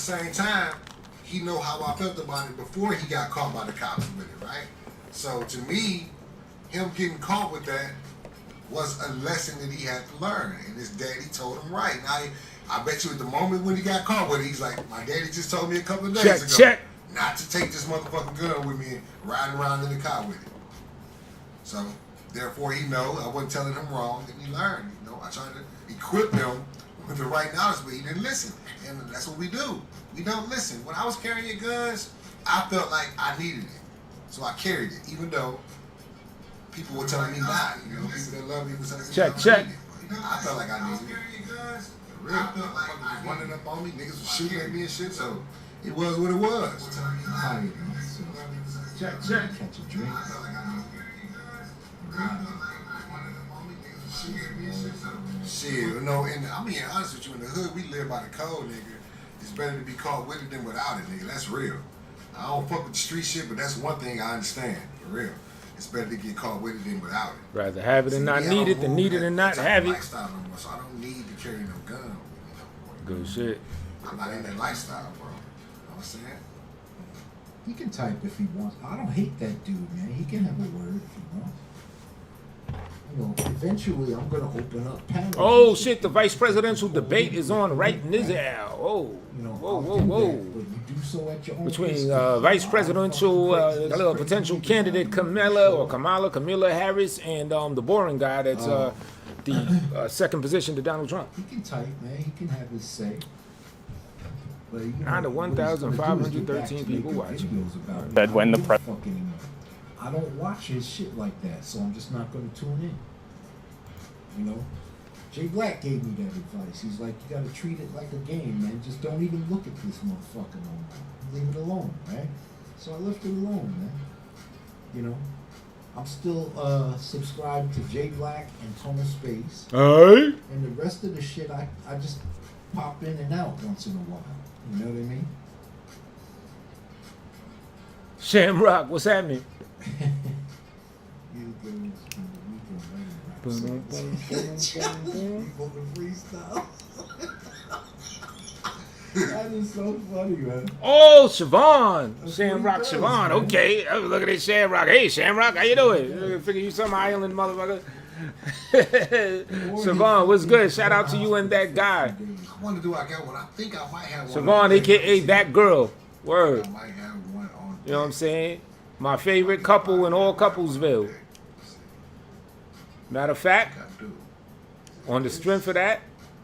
same time, he know how I felt about it before he got caught by the cops with it, right? So to me, him getting caught with that was a lesson that he had to learn, and his daddy told him right. Now, I bet you at the moment when he got caught with it, he's like, my daddy just told me a couple of days ago not to take this motherfucking gun with me and riding around in the car with it. So, therefore, he know I wasn't telling him wrong, and he learned. You know, I tried to equip him with the right knowledge, but he didn't listen. And that's what we do. We don't listen. When I was carrying guns, I felt like I needed it. So I carried it, even though people were telling me not. You know, people that love me were telling me check. I felt like I needed it. For real. Motherfuckers was running up on me, niggas was shooting at me and shit, so it was what it was. Check. Catch a drink. Shit, you know, and I mean, honest with you, in the hood, we live by the code, nigga. It's better to be caught with it than without it, nigga. That's real. I don't fuck with the street shit, but that's one thing I understand, for real. It's better to get caught with it than without it. Rather have it and not need it than need it and not have it. Lifestyle no more, so I don't need to carry no gun with me no more. Good shit. I'm not in that lifestyle, bro. You know what I'm saying? He can type if he wants. I don't hate that dude, man. He can have a word if he wants. You know, eventually I'm gonna open up panels. Oh shit! The vice presidential debate is on right now. Oh, You know, whoa. but you do so at your own Between risk. vice presidential potential candidate Kamala Harris, and the boring guy that's the second position to Donald Trump. He can type, man. He can have his say. But, you know, Out of what he's gonna do is get back 1,513 to people making watching. videos about it. That when I the don't give a fuck anymore. I don't watch his shit like that, so I'm just not going to tune in. You know? Jay Black gave me that advice. He's like, you got to treat it like a game, man. Just don't even look at this motherfucker no more. Leave it alone, right? So I left it alone, man. You know? I'm still subscribed to Jay Black and Thomas Space. Hey. And the rest of the shit, I just pop in and out once in a while. You know what I mean? Shamrock, what's happening? You freestyle. That is so funny, man. Oh, Siobhan. Shamrock Siobhan. Okay. I was looking at Shamrock. Hey, Shamrock, how you doing? Figure you some island motherfucker. Siobhan, what's good? Shout out to you and that guy. I wonder, do I got one? I think I might have one. Siobhan, a.k.a. that girl. Word. I might have one on. You know what I'm saying? My favorite couple in all Couplesville. Matter of fact, on the strength of that,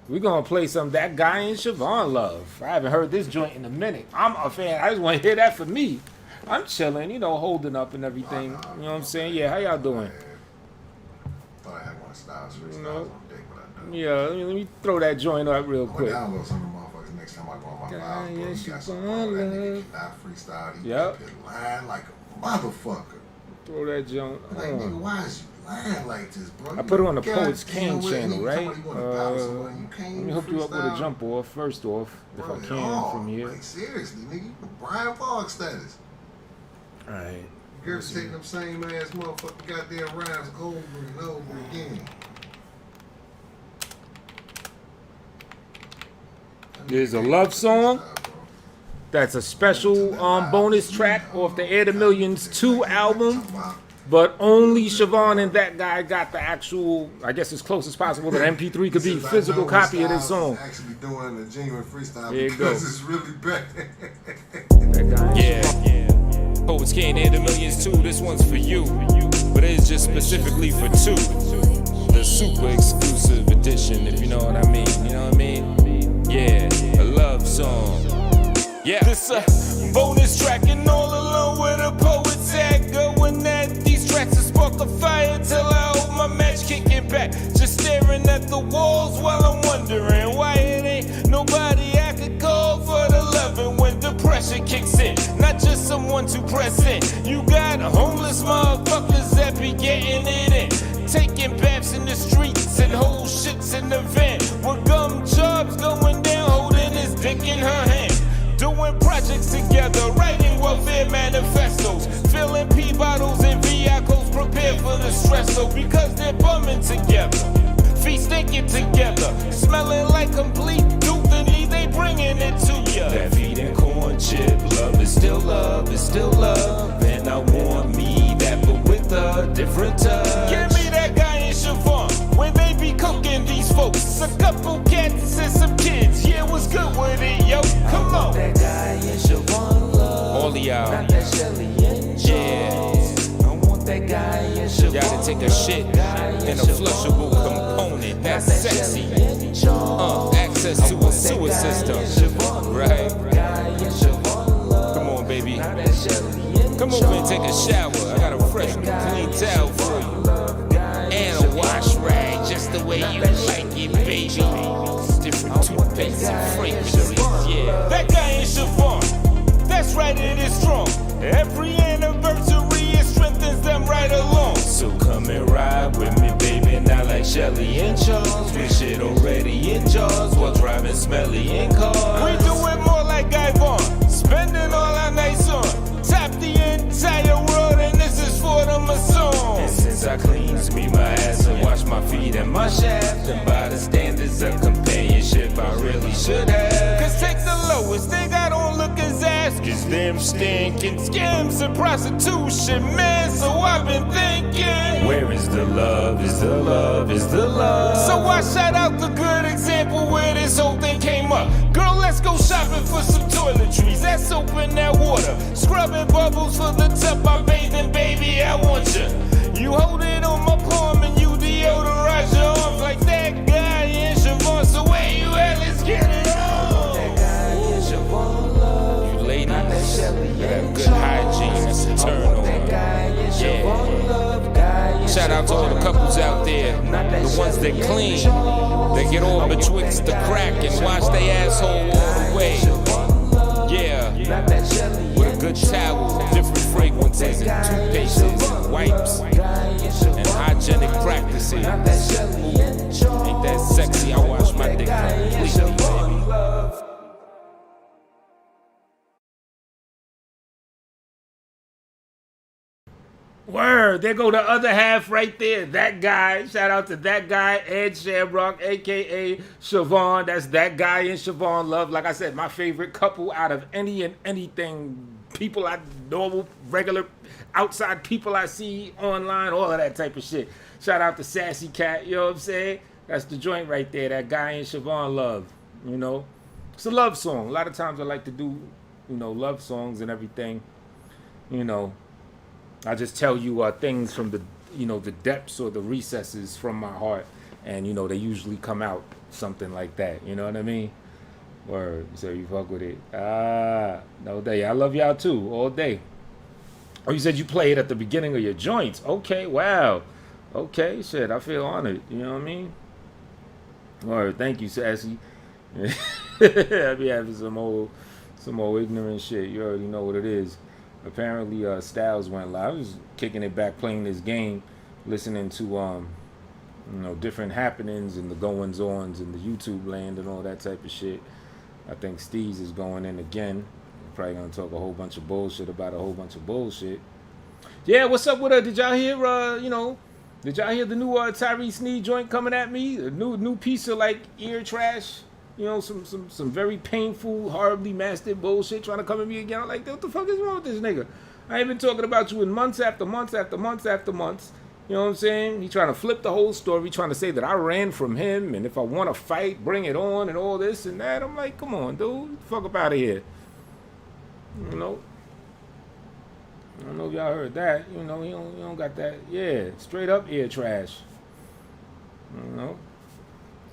we're going to play some That Guy and Siobhan Love. I haven't heard this joint in a minute. I'm a fan. I just want to hear that for me. I'm chilling, you know, holding up and everything. You know what I'm saying? Yeah, how y'all doing? Thought I had one styles, You know? on deck, but I don't. Yeah, let me throw that joint up real I'm gonna quick. download some of the motherfuckers next time I go on my Yeah, live. Bro. yeah, He got some Siobhan that nigga Love. cannot freestyle. He Yep. can line like a motherfucker. Throw that joint Like, nigga, on. why is you lying like this, bro? I put it on the God Poets damn King well, channel, you right? talking about you wanna battle someone, you can't Let me even hook you up with a freestyle. jump off, first off, if Bro, I at can all. from here. Like, seriously, nigga, you Brian Fogg status. Alright. Girls taking them same ass motherfucking goddamn rhymes over and over again. There's a love song. That's a special bonus track off the Air to Millions 2 album. But only Siobhan and that guy got the actual, I guess as close as possible that MP3 could be, physical copy of this song. Actually doing a genuine freestyle There you because go. it's really bad. That guy. Yeah. Poets can't hear the millions too. This one's for you, but it's just specifically for two. The super exclusive edition, if you know what I mean. You know what I mean? Yeah, a love song. Yeah, this a bonus track and all alone with a poet's at. Going at these tracks to spark a fire till I hold my match kicking back. Just staring at the walls while I'm wondering why it ain't nobody I could call for the loving when depression kicks in. Not just someone to press in. You got homeless motherfuckers that be getting it in. Taking baths in the streets and whole shits in the van. With gum jobs going down, holding his dick in her hand. Doing projects together, writing welfare manifestos, filling pee bottles and vehicles, prepared for the stress. So because they're bumming together, feet stinking together, smelling like complete doofenly, they bringing it to ya. That feet make a shit in a flushable component that's sexy. Access to a sewer system, right? Come on, baby. Come over and take a shower. I got a fresh, clean towel for you. And a wash rag, just the way you like it, baby. Different toothpaste and fragrances, yeah. That guy ain't Siobhan. That's right, it is strong. Every anniversary, it strengthens them right along. So come and ride with me, baby. Not like Shelly and Charles. With shit already in jars while driving smelly in cars. We do it more like Guy Vaughn. Spending all our nights on. Tap the entire world, and this is for the mason. And since I cleans me my ass and wash my feet and my shaft, and by the standards of companionship, I really should have. Cause take the lowest, they got on lookers' ass. Cause them stinking skims and prostitution, man. So I've been thinking, where is the love? Is the love? Is the love? So I shout out the good example where this whole thing came up. Girl, let's go shopping for some toiletries. That's soap in that water. Scrubbing bubbles for the tub. I'm bathing, baby, I want you. You hold it on my palm and you deodorize your arms like that guy in Siobhan. So where you at? Let's get it on. That guy in Siobhan. You ladies, that good hygiene, that's a turn on. Yeah. Shout out to all the couples out there, the ones that clean, that get all betwixt the crack and wash their asshole all the way. Yeah, with a good towel, different fragrances and toothpastes and wipes and hygienic practices. Ooh, ain't that sexy? I wash my dick completely, baby. Word, there go the other half right there. That guy, shout out to that guy, Ed Shamrock, aka Siobhan. That's that guy in Siobhan Love. Like I said, my favorite couple out of any and anything. People I normal, regular, outside people I see online, all of that type of shit. Shout out to Sassy Cat, you know what I'm saying? That's the joint right there, that guy in Siobhan Love. You know? It's a love song. A lot of times I like to do, you know, love songs and everything. You know. I just tell you things from the, you know, the depths or the recesses from my heart, and you know they usually come out something like that. You know what I mean? Word. So you fuck with it. No day. I love y'all too, all day. Oh, you said you play it at the beginning of your joints. Okay, wow. Okay, shit. I feel honored. You know what I mean? Word. Thank you, Sassy. I be having some old ignorant shit. You already know what it is. Apparently, Styles went live. I was kicking it back, playing this game, listening to, you know, different happenings and the goings-ons in the YouTube land and all that type of shit. I think Steez is going in again. Probably gonna talk a whole bunch of bullshit about a whole bunch of bullshit. Yeah, what's up with her? Did y'all hear? Did y'all hear the new Tyree Sneed joint coming at me? A new piece of like ear trash. You know, some very painful, horribly mastered bullshit trying to come at me again. I'm like, what the fuck is wrong with this nigga? I ain't been talking about you in months after months after months after months. You know what I'm saying? He trying to flip the whole story, trying to say that I ran from him, and if I want to fight, bring it on, and all this and that. I'm like, come on, dude. Fuck up out of here. You know? I don't know if y'all heard that. You know, he don't got that. Yeah, straight up ear trash. You know?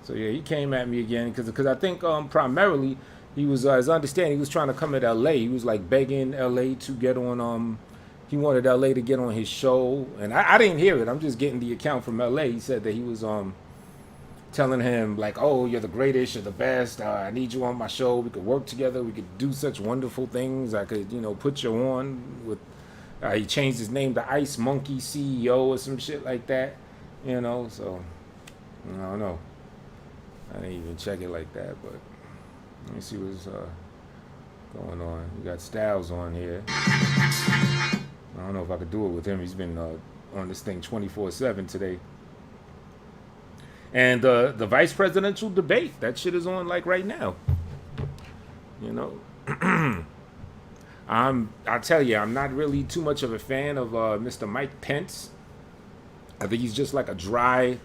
So yeah, he came at me again because I think primarily he was his understanding he was trying to come at LA. He was like begging LA to get on. He wanted LA to get on his show, and I didn't hear it. I'm just getting the account from LA. He said that he was telling him like, "Oh, you're the greatest, you're the best. I need you on my show. We could work together. We could do such wonderful things. I could, you know, put you on with." He changed his name to Ice Monkey CEO or some shit like that. You know, so I don't know. I didn't even check it like that, but let me see what's going on. We got Styles on here. I don't know if I could do it with him. He's been on this thing 24/7 today. And the vice presidential debate, that shit is on like right now. You know, I tell you, I'm not really too much of a fan of Mr. Mike Pence. I think he's just like a dry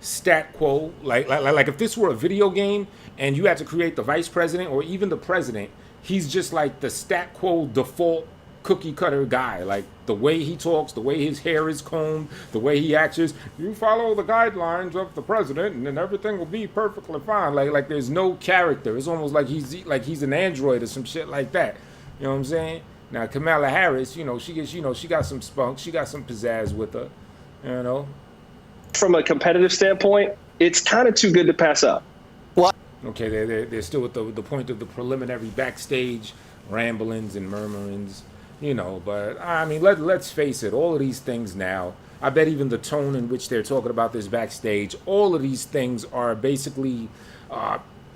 stat quo, like if this were a video game and you had to create the vice president or even the president, he's just like the stat quo default cookie cutter guy. Like the way he talks, the way his hair is combed, the way he acts is, you follow the guidelines of the president and then everything will be perfectly fine. Like there's no character. It's almost like he's an android or some shit like that. You know what I'm saying? Now Kamala Harris, you know, she got some spunk, she got some pizzazz with her, you know. From a competitive standpoint, it's kind of too good to pass up. Okay, they're still at the point of the preliminary backstage ramblings and murmurings, you know. But I mean, let's face it, all of these things now, I bet even the tone in which they're talking about this backstage, all of these things are basically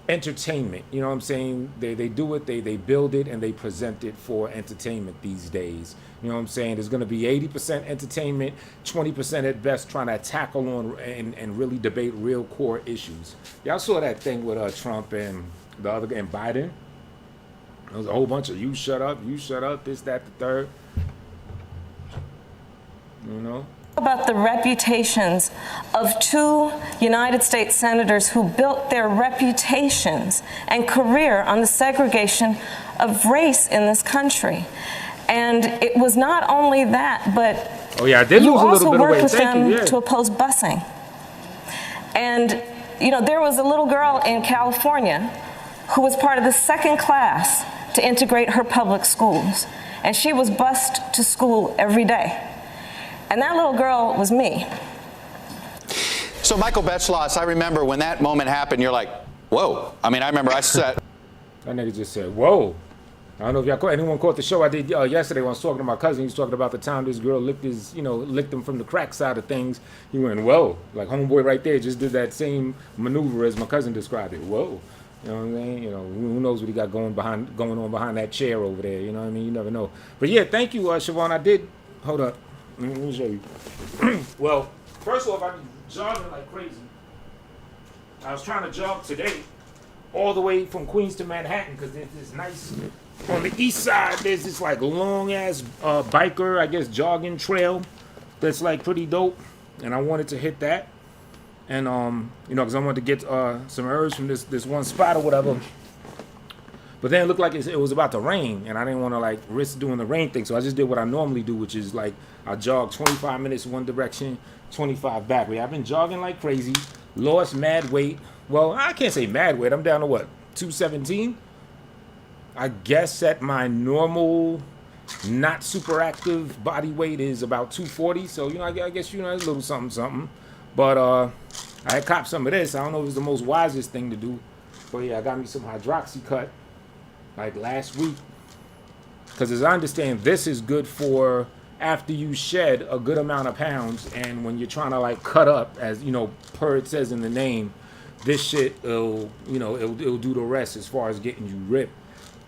entertainment. You know what I'm saying? They do it, they build it, and they present it for entertainment these days. You know what I'm saying? There's going to be 80% entertainment, 20% at best trying to tackle on and really debate real core issues. Y'all saw that thing with Trump and the other and Biden? There was a whole bunch of you shut up, this, that, the third. You know? About the reputations of two United States senators who built their reputations and career on the segregation of race in this country. And it was not only that, but oh yeah, I did lose a little bit of weight. with Thank them you. Yeah. to oppose busing. And you know, there was a little girl in California who was part of the second class to integrate her public schools, and she was bused to school every day. And that little girl was me. So Michael Betzloss, I remember when that moment happened, you're like, whoa. I mean, I remember I sat. That nigga just said, whoa. I don't know if anyone caught the show I did yesterday when I was talking to my cousin. He was talking about the time this girl licked him from the crack side of things. He went, whoa. Like homeboy right there just did that same maneuver as my cousin described it. Whoa. You know what I mean? You know, who knows what he got going on behind that chair over there. You know what I mean? You never know. But yeah, thank you, Siobhan. I did. Hold up. Let me show you. Well, first off, I've been jogging like crazy. I was trying to jog today all the way from Queens to Manhattan because there's this nice, on the east side, there's this like long ass biker, I guess, jogging trail that's like pretty dope. And I wanted to hit that. And, you know, because I wanted to get some herbs from this one spot or whatever. But then it looked like it was about to rain, and I didn't want to like risk doing the rain thing, so I just did what I normally do, which is like I jog 25 minutes one direction, 25 back. I've been jogging like crazy, lost mad weight. Well, I can't say mad weight. I'm down to what, 217? I guess at my normal, not super active body weight is about 240. So, you know, I guess, you know, it's a little something. But I had copped some of this. I don't know if it's the most wisest thing to do. But yeah, I got me some Hydroxycut like last week. Because as I understand, this is good for after you shed a good amount of pounds, and when you're trying to like cut up, as you know, per it says in the name, this shit will, you know, it'll do the rest as far as getting you ripped.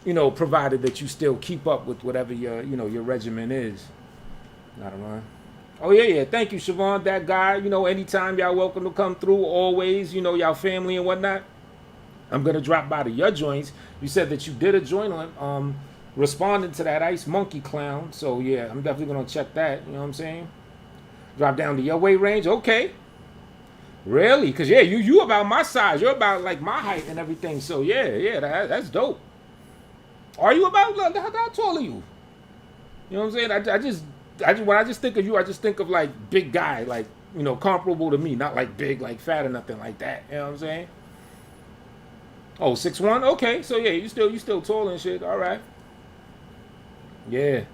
You know, provided that you still keep up with whatever your, you know, your regimen is. I don't know. Oh yeah. Thank you, Siobhan. That guy, you know, anytime y'all welcome to come through, always, you know, y'all family and whatnot. I'm gonna drop by to your joints. You said that you did a joint on responding to that Ice Monkey Clown. So yeah, I'm definitely gonna check that. You know what I'm saying? Drop down to your weight range. Okay. Really? Cause yeah, you about my size. You're about like my height and everything. So yeah, that's dope. Are you about how tall are you? You know what I'm saying? I just when I just think of you, I just think of like big guy, like, you know, comparable to me, not like big, like fat or nothing like that. You know what I'm saying? Oh, 6'1"? Okay, so yeah, you still tall and shit. All right. Yeah.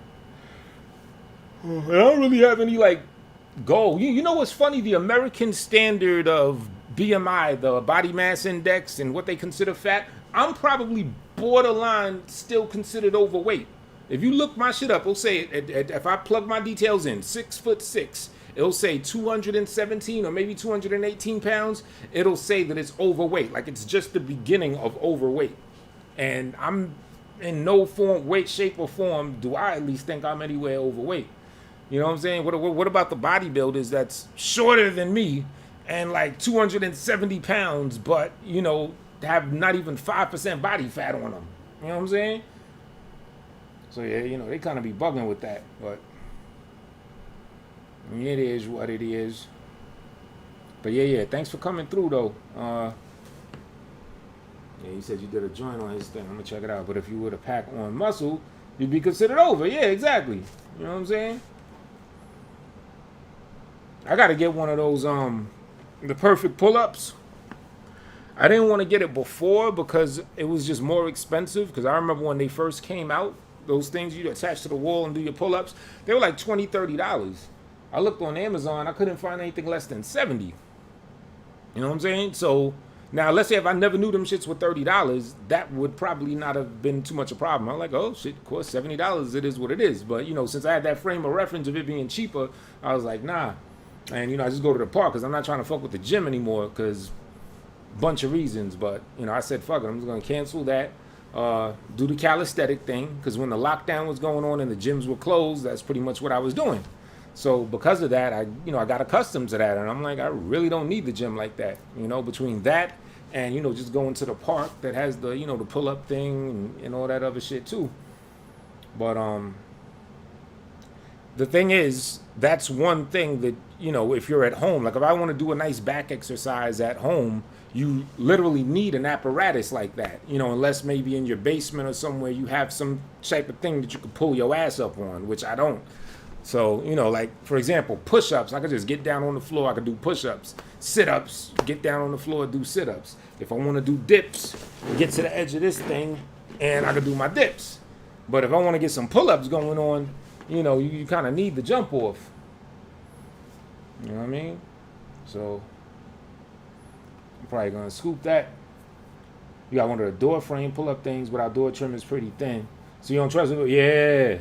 I don't really have any like goal. You know what's funny? The American standard of BMI, the body mass index, and what they consider fat, I'm probably borderline still considered overweight. If you look my shit up, it'll say, if I plug my details in, 6'6", it'll say 217 or maybe 218 pounds. It'll say that it's overweight, like it's just the beginning of overweight. And I'm in no form, weight, shape, or form do I at least think I'm anywhere overweight. You know what I'm saying? What about the bodybuilders that's shorter than me and like 270 pounds, but, you know, have not even 5% body fat on them? You know what I'm saying? So yeah, you know, they kind of be bugging with that, but I mean, it is what it is. But yeah, thanks for coming through though. Yeah, he said you did a joint on his thing. I'm gonna check it out. But if you were to pack on muscle, you'd be considered over. Yeah, exactly. You know what I'm saying? I gotta get one of those the perfect pull-ups. I didn't want to get it before because it was just more expensive. Because I remember when they first came out, those things you attach to the wall and do your pull-ups, they were like $20, $30. I looked on Amazon, I couldn't find anything less than $70. You know what I'm saying? So now, let's say if I never knew them shits were $30, that would probably not have been too much a problem. I'm like, oh shit, of course, $70, it is what it is. But you know, since I had that frame of reference of it being cheaper, I was like, nah. And you know, I just go to the park because I'm not trying to fuck with the gym anymore because bunch of reasons. But you know, I said, fuck it, I'm just gonna cancel that. Do the calisthenic thing because when the lockdown was going on and the gyms were closed, that's pretty much what I was doing. So because of that, I got accustomed to that, and I'm like, I really don't need the gym like that. You know, between that and just going to the park that has the the pull up thing and all that other shit too. But the thing is, that's one thing that if you're at home, like if I want to do a nice back exercise at home, you literally need an apparatus like that, unless maybe in your basement or somewhere you have some type of thing that you can pull your ass up on, which I don't. So, like, for example, push-ups, I could just get down on the floor, I could do push-ups. Sit-ups, get down on the floor, do sit-ups. If I want to do dips, get to the edge of this thing, and I could do my dips. But if I want to get some pull-ups going on, you kind of need the jump off. You know what I mean? So I'm probably gonna scoop that. You got one of the door frame pull-up things, but our door trim is pretty thin. So you don't trust it? Yeah.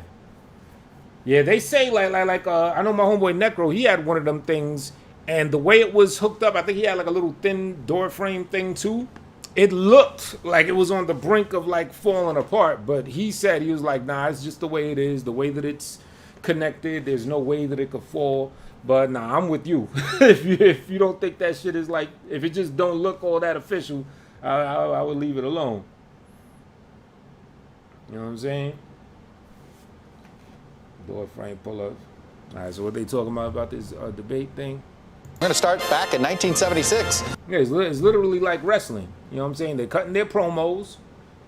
Yeah, they say like I know my homeboy Necro, he had one of them things, and the way it was hooked up, I think he had like a little thin door frame thing too. It looked like it was on the brink of like falling apart, but he said, he was like, nah, it's just the way it is, the way that it's connected, there's no way that it could fall. But nah, I'm with you. if you don't think that shit is like, if it just don't look all that official, I would leave it alone. You know what I'm saying? Door frame pull-up. All right, so what they talking about this debate thing? We're going to start back in 1976. Yeah, it's literally like wrestling. You know what I'm saying? They're cutting their promos.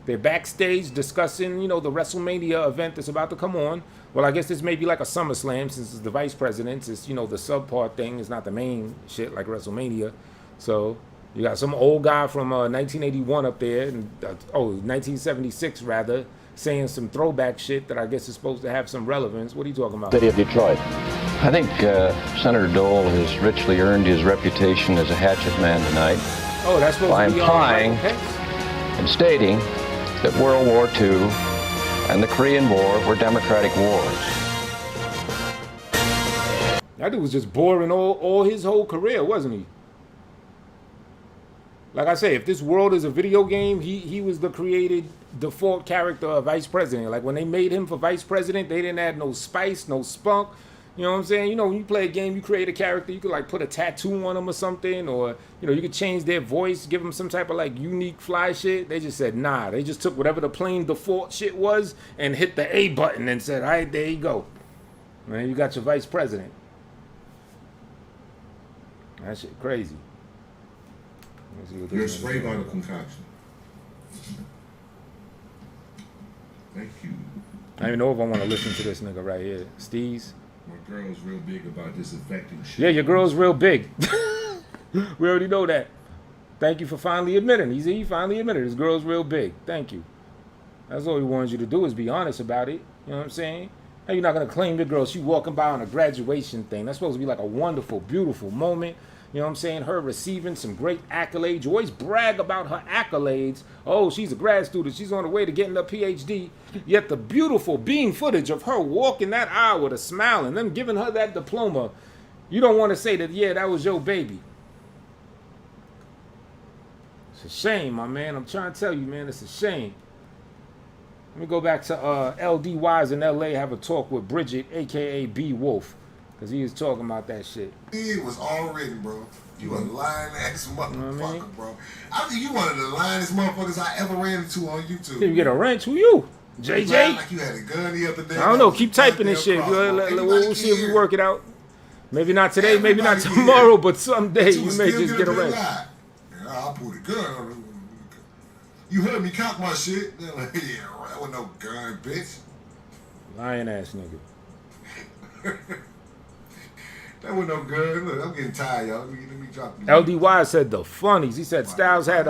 They're backstage discussing, the WrestleMania event that's about to come on. Well, I guess this may be like a SummerSlam since it's the vice presidents. It's, the subpart thing. It's not the main shit like WrestleMania. So you got some old guy from 1981 up there, 1976 rather, saying some throwback shit that I guess is supposed to have some relevance. What are you talking about? City of Detroit. I think Senator Dole has richly earned his reputation as a hatchet man tonight. Oh, that's supposed by to be implying and stating that World War II and the Korean War were democratic wars. That dude was just boring all his whole career, wasn't he? Like I say, if this world is a video game, he was the created default character of vice president. Like when they made him for vice president, they didn't add no spice, no spunk. You know what I'm saying? When you play a game, you create a character, you could like put a tattoo on them or something, or you could change their voice, give them some type of like unique fly shit. They just said nah. They just took whatever the plain default shit was and hit the A button and said, all right, there you go. Man, you got your vice president. That shit crazy. Your spray bottle concoction. Thank you. I don't even know if I want to listen to this nigga right here. Steez. My girl's real big about disinfecting shit. Yeah, your girl's real big. We already know that. Thank you for finally admitting. He finally admitted his girl's real big. Thank you. That's all he wanted you to do is be honest about it. You know what I'm saying? How you not going to claim your girl? She walking by on a graduation thing. That's supposed to be like a wonderful, beautiful moment. You know what I'm saying? Her receiving some great accolades. You always brag about her accolades. Oh, she's a grad student. She's on the way to getting a PhD. Yet the beautiful beam footage of her walking that aisle with a smile and them giving her that diploma, you don't want to say that, yeah, that was your baby. It's a shame, my man. I'm trying to tell you, man, it's a shame. Let me go back to LD Wise in LA, have a talk with Bridget, a.k.a. B. Wolf. Because he was talking about that shit. It was all written, bro. You a lying-ass motherfucker, bro. I think you one of the lyingest motherfuckers I ever ran into on YouTube. Did you get a wrench? Who you? JJ? Like you had a gun the other day. I don't know. Keep typing this shit. We'll see if we work it out. Maybe not today, maybe not tomorrow, but someday you may just get a wrench. I'll put a gun on him. You heard me cock my shit. They're like, yeah, that was no gun, bitch. Lying ass nigga. That was no good. Look, I'm getting tired, y'all. Let me drop the LDY said the funnies. He said Styles had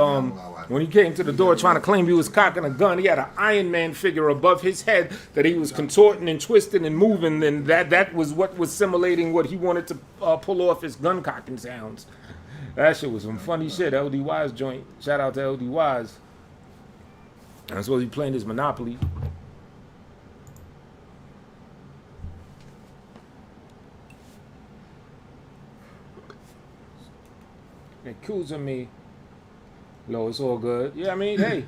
when he came to the door trying to claim he was cocking a gun, he had an Iron Man figure above his head that he was contorting and twisting and moving, and that was what was simulating what he wanted to pull off his gun cocking sounds. That shit was some funny shit. LDY's joint. Shout out to LDY's. I'm supposed to be playing his Monopoly. Accusing me. No, it's all good. Yeah, I mean, hey.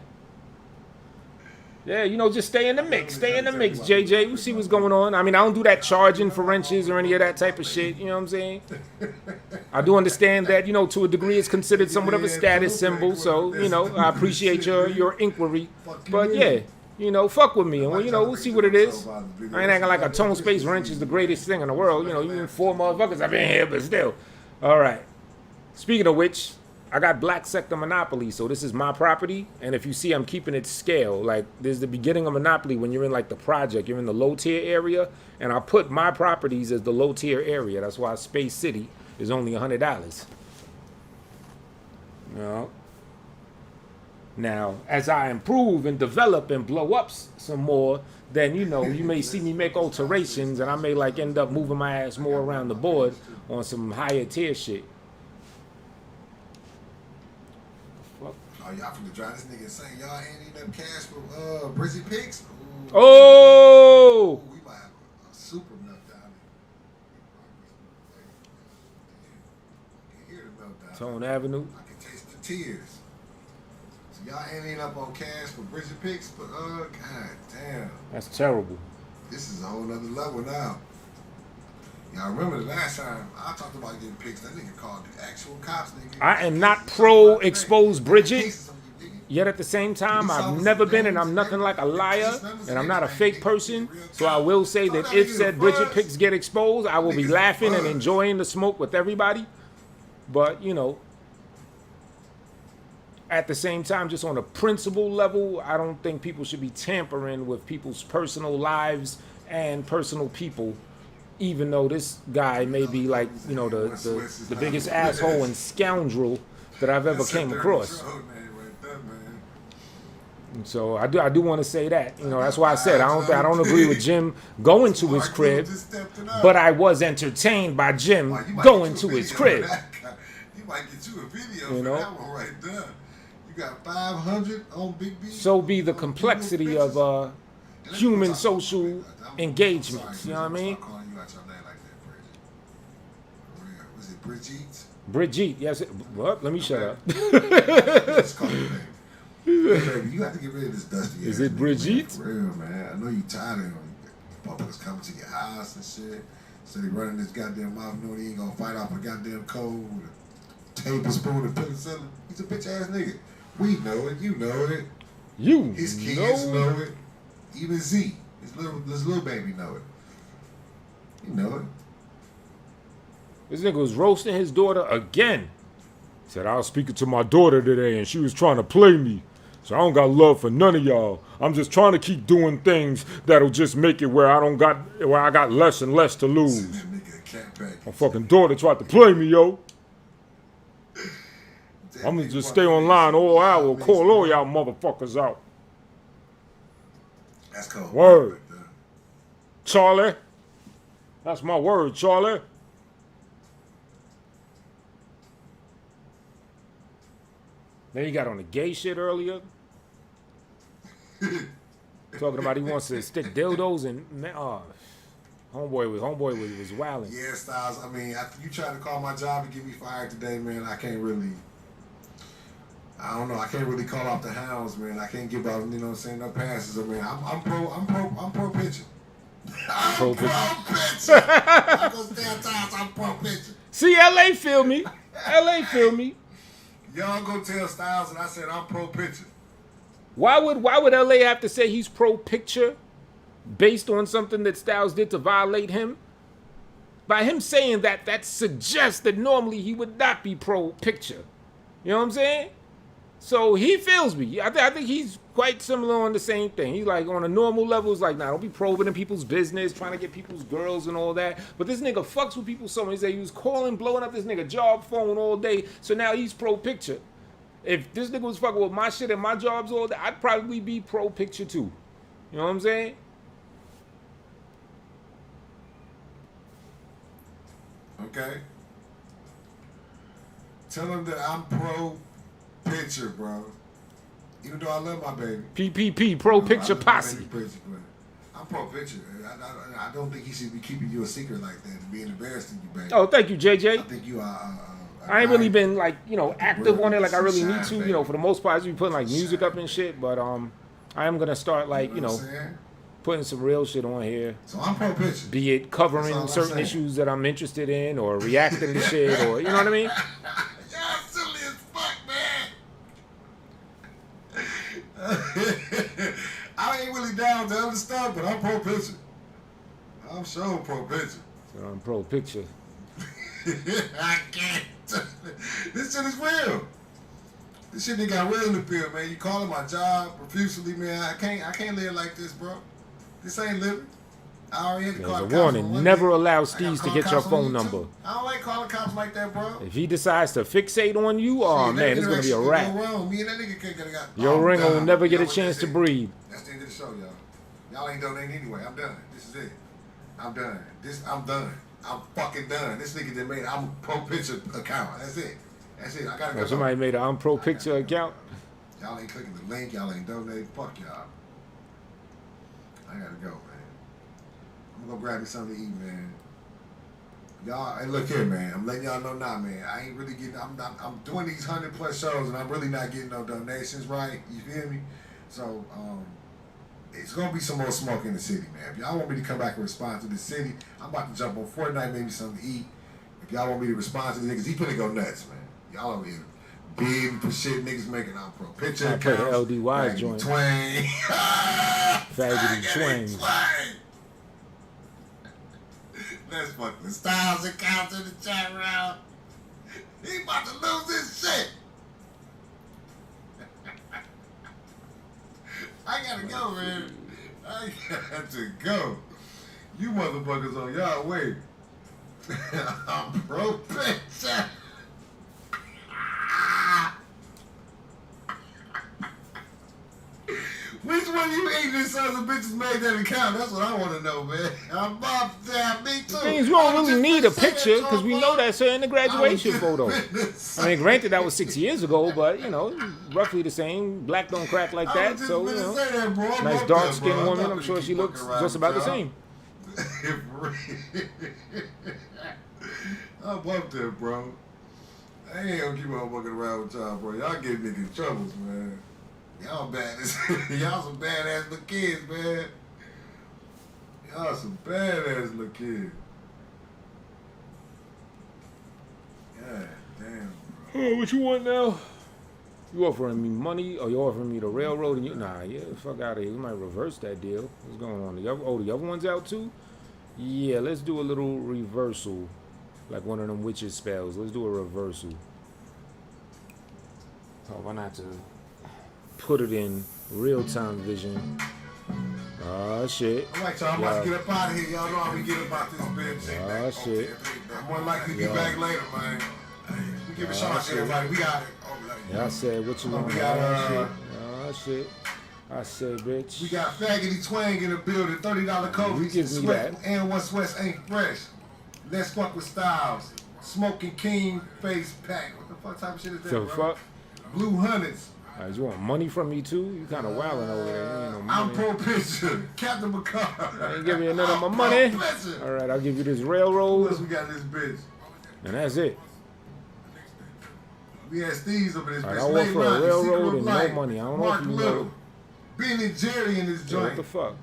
Yeah, you know, just stay in the mix. Stay in the mix, JJ. You see what's going on. I mean, I don't do that charging for wrenches or any of that type of shit. You know what I'm saying? I do understand that, you know, to a degree it's considered somewhat of a status symbol. So, you know, I appreciate your inquiry. But, yeah, you know, fuck with me. And, you know, we'll see what it is. I ain't acting like a tone space wrench is the greatest thing in the world. You know, even 4 motherfuckers have been here, but still. All right. Speaking of which, I got Black Sector Monopoly, so this is my property, and if you see, I'm keeping it scale. Like, there's the beginning of Monopoly when you're in, like, the project. You're in the low-tier area, and I put my properties as the low-tier area. That's why Space City is only $100. You know? Now, as I improve and develop and blow up some more, then, you know, you may see me make alterations, and I may, like, end up moving my ass more around the board on some higher-tier shit. Oh, y'all finna drive this nigga insane. Y'all ain't need them cash for Brizzy Picks? Ooh. Oh! Ooh, we might have a super meltdown. I can hear the meltdown. Tone Avenue. I can taste the tears. So y'all ain't up on cash for Brizzy Picks, but god damn. That's terrible. This is a whole nother level now. Y'all remember the last time I talked about getting picks, that nigga called the actual cops, nigga. I am not pro expose Bridget, yet at the same time, I've never been and I'm nothing like a liar, and I'm not a fake person, so I will say that if said Bridget picks get exposed, I will be laughing and enjoying the smoke with everybody, but, you know, at the same time, just on a principle level, I don't think people should be tampering with people's personal lives and personal people. Even though this guy may be like, you know, the biggest asshole and scoundrel that I've ever came across. And so I do want to say that, you know, that's why I said I don't agree with Jim going to his crib, but I was entertained by Jim going to his crib. You might get you a video you know? for that one right there. You got 500 on Big B. So be the complexity of human social engagements. You know what I mean? Was it Brigitte? Brigitte, yes. Well, let me shut up. Let's call her name. Baby, you have to get rid of this dusty. Is it Brigitte? For real, man. I know you tired of him. Motherfuckers coming to your house and shit. So they running this goddamn mouth, knowing he ain't gonna fight off a goddamn cold with a tablespoon of penicillin. He's a bitch ass nigga. We know it. You know it. His kids know it. Even Z, his little baby know it. You know it. This nigga was roasting his daughter again. He said, I was speaking to my daughter today and she was trying to play me. So I don't got love for none of y'all. I'm just trying to keep doing things that'll just make it where I got less and less to lose. My fucking daughter tried to play me, yo. I'm gonna just stay online all hour, call all y'all motherfuckers out. That's cold. Word. Charlie. That's my word, Charlie. Then he got on the gay shit earlier. Talking about he wants to stick dildos and homeboy was wilding. Yeah, Styles. I mean, after you tried to call my job to get me fired today, man, I don't know. I can't really call off the hounds, man. I can't give out, you know what I'm saying, no passes. I mean, I'm pro pitching. I'm pro pitching. I go stand times, I'm pro pitching. See, LA feel me. LA feel me. Y'all go tell Styles and I said I'm pro pitching. Why would LA have to say he's pro picture based on something that Styles did to violate him? By him saying that suggests that normally he would not be pro picture. You know what I'm saying? So he feels me. I think he's quite similar on the same thing. He's like on a normal level, it's like, nah, don't be probing in people's business, trying to get people's girls and all that. But this nigga fucks with people so much. He said he was calling, blowing up this nigga job phone all day. So now he's pro picture. If this nigga was fucking with my shit and my jobs all day, I'd probably be pro picture too. You know what I'm saying? Okay. Tell him that I'm pro picture, bro. Even though I love my baby. PPP, pro picture posse. I'm pro picture. I don't think he should be keeping you a secret like that and being embarrassed in you, baby. Oh, thank you, JJ. I think you are. I ain't really been like, you know, active on it like I really need to. You know, for the most part, I just be putting like music up and shit. But I am gonna start like, you know, putting some real shit on here. So I'm pro picture. Be it covering certain issues that I'm interested in, or reacting to shit, or you know what I mean. Y'all silly as fuck, man. I ain't really down with the other stuff, but I'm pro picture. I'm sure pro picture. So I'm pro picture. I can't. This shit is real. This shit ain't got real in the field, man. You calling my job profusely, man. I can't live like this, bro. This ain't living. I already had to call the There's cops. a warning. Never allow Steez to get your phone number. I don't like calling cops like that, bro. If he decides to fixate on you, oh man, it's gonna be a wrap. Me and that nigga can't get a Your ring will never get a chance to breathe. That's the end of the show, y'all. Y'all ain't donating anyway. I'm done. This is it. I'm done. I'm done. I'm fucking done. This nigga that made I'm a pro picture account. That's it. That's it. I gotta go. Somebody made an I'm pro picture account. Y'all ain't clicking the link. Y'all ain't donating. Fuck y'all. I gotta go, man. I'm gonna grab me something to eat, man. Y'all, hey, look here, man. I'm letting y'all know now, man. I ain't really getting. I'm doing these 100+ shows, and I'm really not getting no donations, right? You feel me? So, it's gonna be some more smoke in the city, man. If y'all want me to come back and respond to the city, I'm about to jump on Fortnite, maybe something to eat. If y'all want me to respond to the niggas, he finna go nuts, man. Y'all over here big for shit niggas making out pro picture. I play the LDY's joint. Twang. Faggoty Twang. Let's fuck the Styles account in the chat round. He about to lose his shit. I gotta go, man. I got to go. You motherfuckers on y'all way. I'm pro picture. Which one of you ignorant sons of bitches made that account? That's what I want to know, man. I'm up there, me too. Things we don't really need a picture because we know that's her in the graduation photo. I mean, granted, that was 6 years ago, but you know, roughly the same. Black don't crack like that, so you know, nice dark-skinned woman. I'm sure she looks just about the same. I'm up there, bro. I ain't gonna keep on fucking around with y'all, bro. Y'all get niggas troubles, man. Y'all bad as y'all some badass little kids, man. Y'all some badass little kids. God damn, bro. Oh, what you want now? You offering me money or you offering me the railroad? And you, nah, yeah, fuck out of here. We might reverse that deal. What's going on? The other one's out too? Yeah, let's do a little reversal. Like one of them witches spells. Let's do a reversal. Oh, why not to put it in real-time vision? Oh, shit. All right, y'all. I'm about to get up out of here. Y'all know how we get about this bitch. Oh, shit. I'm more likely to be back later, man. We give a shout out to everybody. We got it. Yeah, I said, what you want? We got, oh, shit. I said, bitch. We got Faggoty Twang in the building. $30 coffee. You give me that. And one sweats ain't fresh. Let's fuck with Styles. Smoking King face pack. What the fuck type of shit is that, So bro? fuck? Blue Hundreds. You want money from me too? You kind of wilding over there. You ain't no money. I'm pro picture. Captain McCall. I ain't give me none of my money. All right, I'll give you this railroad. Who else we got in this bitch? And that's it. We had Steve's up in this bitch. I work for a railroad and no money. I don't know if you know. Ben and Jerry in this joint. What the fuck?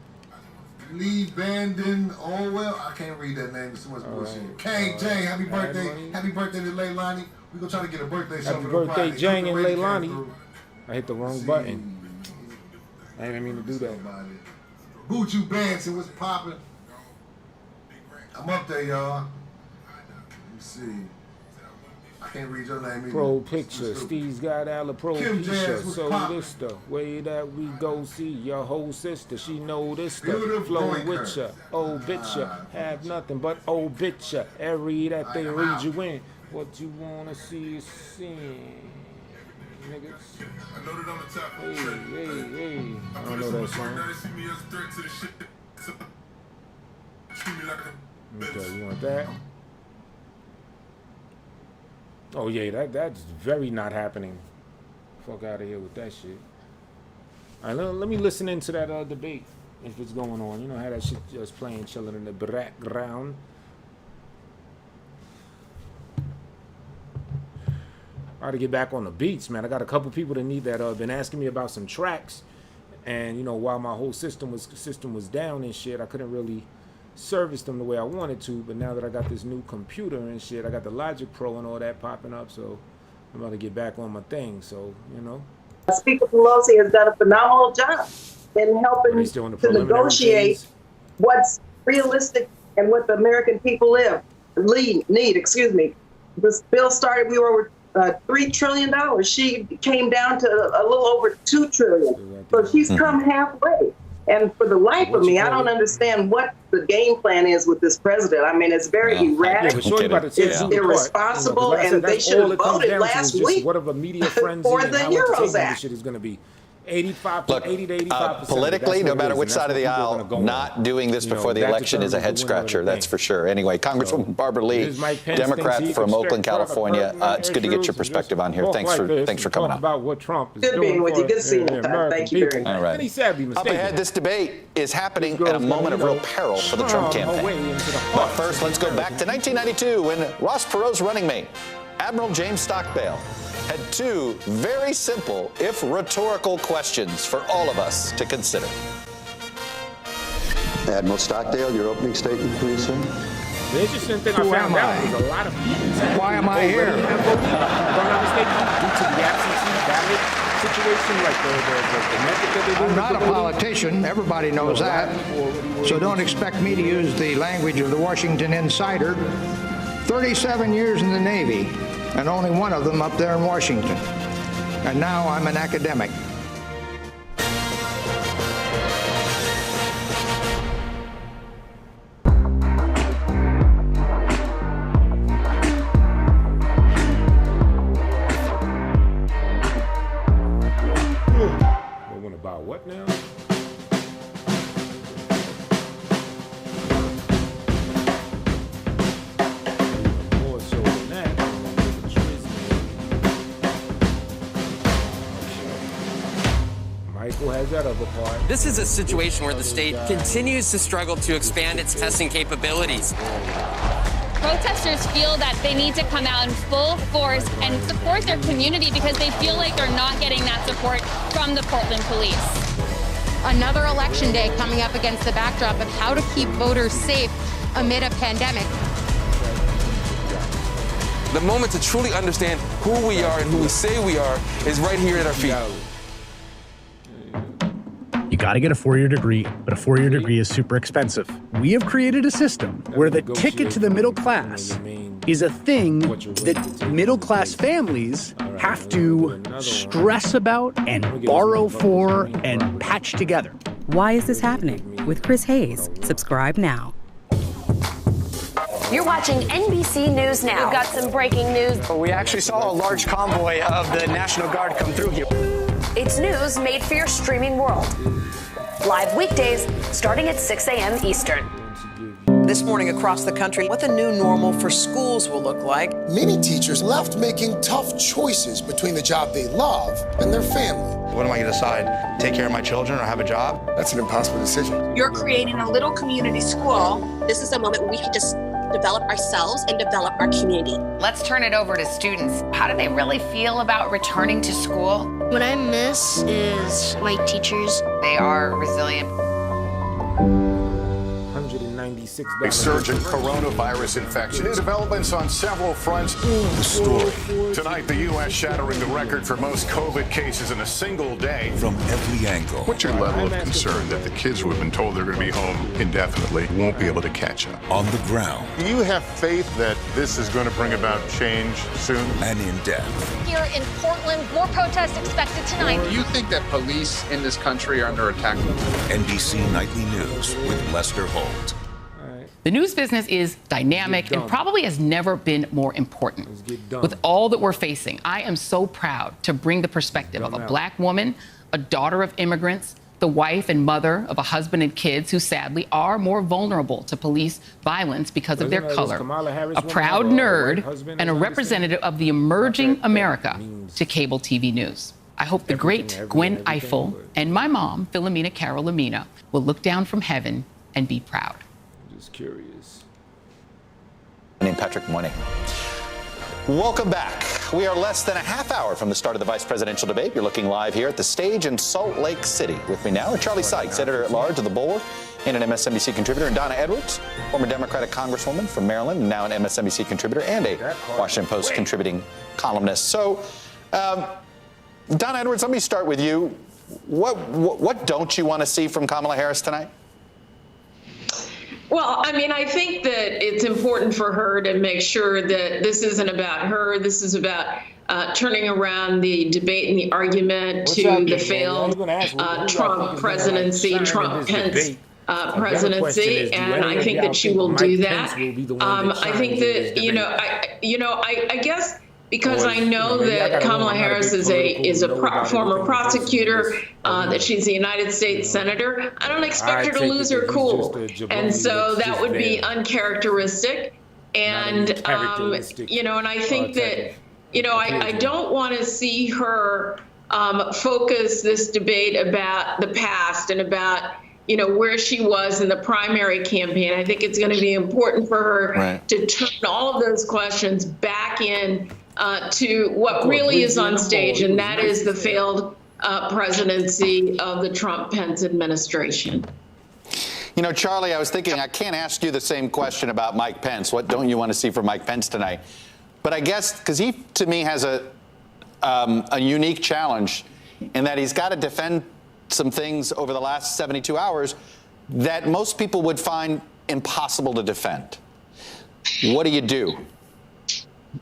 Lee Bandon, Orwell. I can't read that name. It's too much bullshit. Right. Kang Jang, happy birthday. Happy birthday to Leilani. We're going to try to get a birthday show. Happy birthday, Jang and Leilani. I hit the wrong button. I didn't mean to do that. Buju Banton, what's popping? I'm up there, y'all. Let me see. I can't read your name either. Pro picture, Stupid. Steve's got Alla pro Kim picture. Jazz was So poppin'. this the way that we go see your whole sister. She know this the Beautiful flow boy with curse. ya. Oh bitch ya, have nothing but oh bitch ya. Every that they I'm read out. you in. What you wanna see is seen. Niggas. I know that I'm the top of Hey, the trend. hey. I don't know that song. Now they see me as a threat to the shit. So, treat me like a bitch. Okay, you want that? Oh yeah, that's very not happening. Fuck out of here with that shit. All right, let me listen into that debate if it's going on. You know how that shit just playing, chilling in the background. I gotta get back on the beats, man. I got a couple people that need that. Been asking me about some tracks, and you know, while my whole system was down and shit, I couldn't really service them the way I wanted to. But now that I got this new computer and shit, I got the Logic Pro and all that popping up, so I'm about to get back on my thing. So you know, Speaker Pelosi has done a phenomenal job in helping they still in the to preliminary negotiate phase? what's realistic and what the American people need. Excuse me. This bill started, we were over $3 trillion. She came down to a little over $2 trillion. So she's come halfway. And for the life of me, I don't understand what the game plan is with this president. I mean, it's very erratic. It's irresponsible, and they should have voted last week what of a media frenzy for and the how Heroes entertaining Act. this shit is going to be. 85 Look, to 80 to 85%. politically, no matter which side of the aisle, go not doing this before the election is a head scratcher, that's for sure. Anyway, Congresswoman Barbara Lee, Democrat from Oakland, California. It's good to get your perspective on here. Thanks for coming up. About what Trump is Good being doing with you. Good seeing you. American Thank you very people. much. All right. And he's sadly Up mistaken. ahead, this debate is happening at a moment of real peril for the Trump campaign. But first, let's go back to 1992 when Ross Perot's running mate, Admiral James Stockdale, had two very simple, if rhetorical, questions for all of us to consider. Admiral Stockdale, your opening statement, please, sir. The interesting thing I found out is a lot of people. Why am I here? If I'm not mistaken, due to the absentee ballot situation, like the method that they do. I'm not a politician. Everybody knows that. So don't expect me to use the language of the Washington Insider. 37 years in the Navy, and only one of them up there in Washington. And now I'm an academic. They want about what now? More so than that. Michael has that other part. This is a situation where the state continues to struggle to expand its testing capabilities. Protesters feel that they need to come out in full force and support their community because they feel like they're not getting that support from the Portland police. Another election day coming up against the backdrop of how to keep voters safe amid a pandemic. The moment to truly understand who we are and who we say we are is right here at our feet. You got to get a four-year degree, but a four-year degree is super expensive. We have created a system where the ticket to the middle class is a thing that middle-class families have to stress about and borrow for and patch together. Why is this happening? With Chris Hayes. Subscribe now. You're watching NBC News Now. We've got some breaking news. We actually saw a large convoy of the National Guard come through here. It's news made for your streaming world. Live weekdays starting at 6 a.m. Eastern. This morning across the country, what the new normal for schools will look like. Many teachers left making tough choices between the job they love and their family. What am I going to decide? Take care of my children or have a job? That's an impossible decision. You're creating a little community school. This is a moment where we can just develop ourselves and develop our community. Let's turn it over to students. How do they really feel about returning to school? What I miss is my teachers. They are resilient. $96. A surge in coronavirus infection. New developments on several fronts. The story. Tonight, the U.S. shattering the record for most COVID cases in a single day. From every angle. What's your level of concern that the kids who have been told they're going to be home indefinitely won't be able to catch up? On the ground. Do you have faith that this is going to bring about change soon? And in depth. Here in Portland, more protests expected tonight. Do you think that police in this country are under attack? NBC Nightly News with Lester Holt. The news business is dynamic and probably has never been more important. With all that we're facing, I am so proud to bring the perspective of a black woman, a daughter of immigrants, the wife and mother of a husband and kids who sadly are more vulnerable to police violence because of their color, a proud nerd, and a representative of the emerging America to cable TV news. I hope the great Gwen Ifill and my mom, Philomena Carol Lamina, will look down from heaven and be proud. Just curious. My name is Patrick Moynihan. Welcome back. We are less than a half hour from the start of the vice presidential debate. You're looking live here at the stage in Salt Lake City. With me now are Charlie Sykes, editor-at-large of The Bulwark and an MSNBC contributor, and Donna Edwards, former Democratic congresswoman from Maryland, and now an MSNBC contributor and a Washington Post contributing columnist. So, Donna Edwards, let me start with you. What don't you want to see from Kamala Harris tonight? Well, I mean, I think that it's important for her to make sure that this isn't about her. This is about turning around the debate and the argument to the failed Trump presidency, Trump-Pence presidency, and I think that she will do that. I think that, I guess, because I know that Kamala Harris is a former prosecutor, that she's a United States senator, I don't expect her to lose her cool. And so that would be uncharacteristic. And, and I think that, I don't want to see her focus this debate about the past and about, where she was in the primary campaign. I think it's going to be important for her to turn all of those questions back in to what really is on stage, and that is the failed presidency of the Trump-Pence administration. Charlie, I was thinking I can't ask you the same question about Mike Pence. What don't you want to see from Mike Pence tonight? But I guess because he, to me, has a unique challenge in that he's got to defend some things over the last 72 hours that most people would find impossible to defend. What do you do?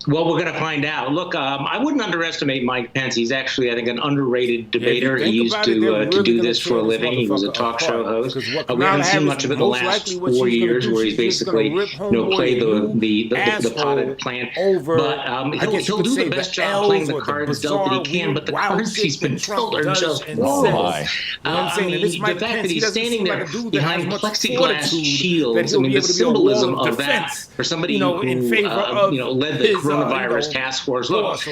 Well, we're going to find out. Look, I wouldn't underestimate Mike Pence. He's actually, I think, an underrated debater. He used to do this for a living. He was a talk show host. We haven't seen much of it in the last 4 years, where he's basically, played the potted plant. But he'll do the best job playing the cards dealt that he can. But the cards he's been dealt are just wrong. I mean, the fact that he's standing there behind plexiglass shields, I mean, the symbolism of that for somebody who led the coronavirus task force. Look,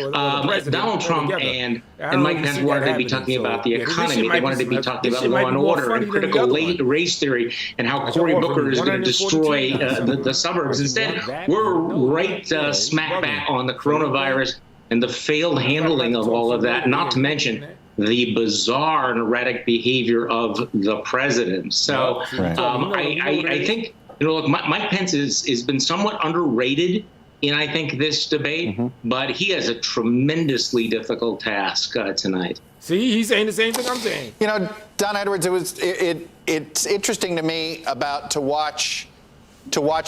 Donald Trump and Mike Pence wanted to be talking about the economy. They wanted to be talking about law and order and critical race theory and how Cory Booker is going to destroy the suburbs. Instead, we're right smack back on the coronavirus and the failed handling of all of that, not to mention the bizarre and erratic behavior of the president. So I think, look, Mike Pence has been somewhat underrated in, I think, this debate, but he has a tremendously difficult task tonight. See, he's saying the same thing I'm saying. Don Edwards, it's interesting to me to watch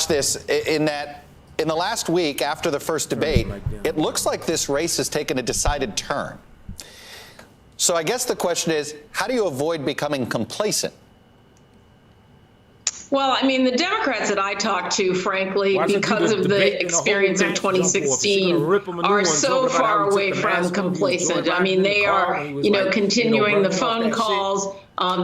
this in that in the last week after the first debate, it looks like this race has taken a decided turn. So I guess the question is, how do you avoid becoming complacent? Well, I mean, the Democrats that I talked to, frankly, because of the experience of 2016, are so far away from complacent. I mean, they are, continuing the phone calls.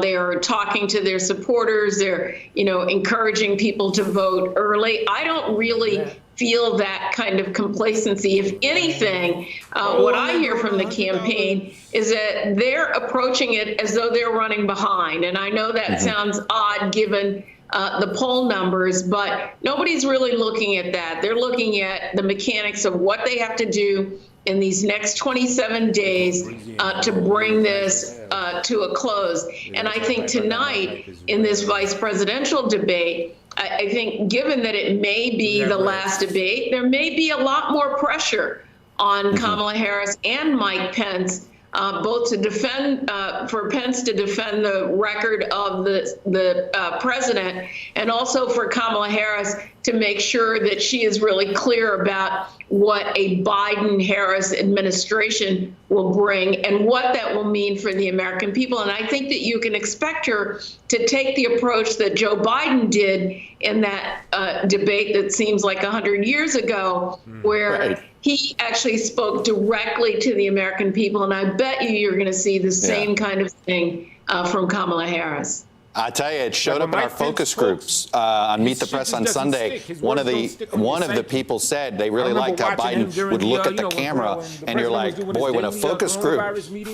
They are talking to their supporters. They're, encouraging people to vote early. I don't really feel that kind of complacency. If anything, what I hear from the campaign is that they're approaching it as though they're running behind. And I know that sounds odd given the poll numbers, but nobody's really looking at that. They're looking at the mechanics of what they have to do in these next 27 days to bring this to a close. And I think tonight in this vice presidential debate, I think given that it may be the last debate, there may be a lot more pressure on Kamala Harris and Mike Pence, both to defend, for Pence to defend the record of the president, and also for Kamala Harris to make sure that she is really clear about what a Biden-Harris administration will bring and what that will mean for the American people. And I think that you can expect her to take the approach that Joe Biden did in that debate that seems like 100 years ago, where he actually spoke directly to the American people. And I bet you're going to see the same kind of thing from Kamala Harris. I tell you, it showed up in our focus groups on Meet the Press on Sunday. One of the people said they really liked how Biden would look at the camera, and you're like, boy, when a focus group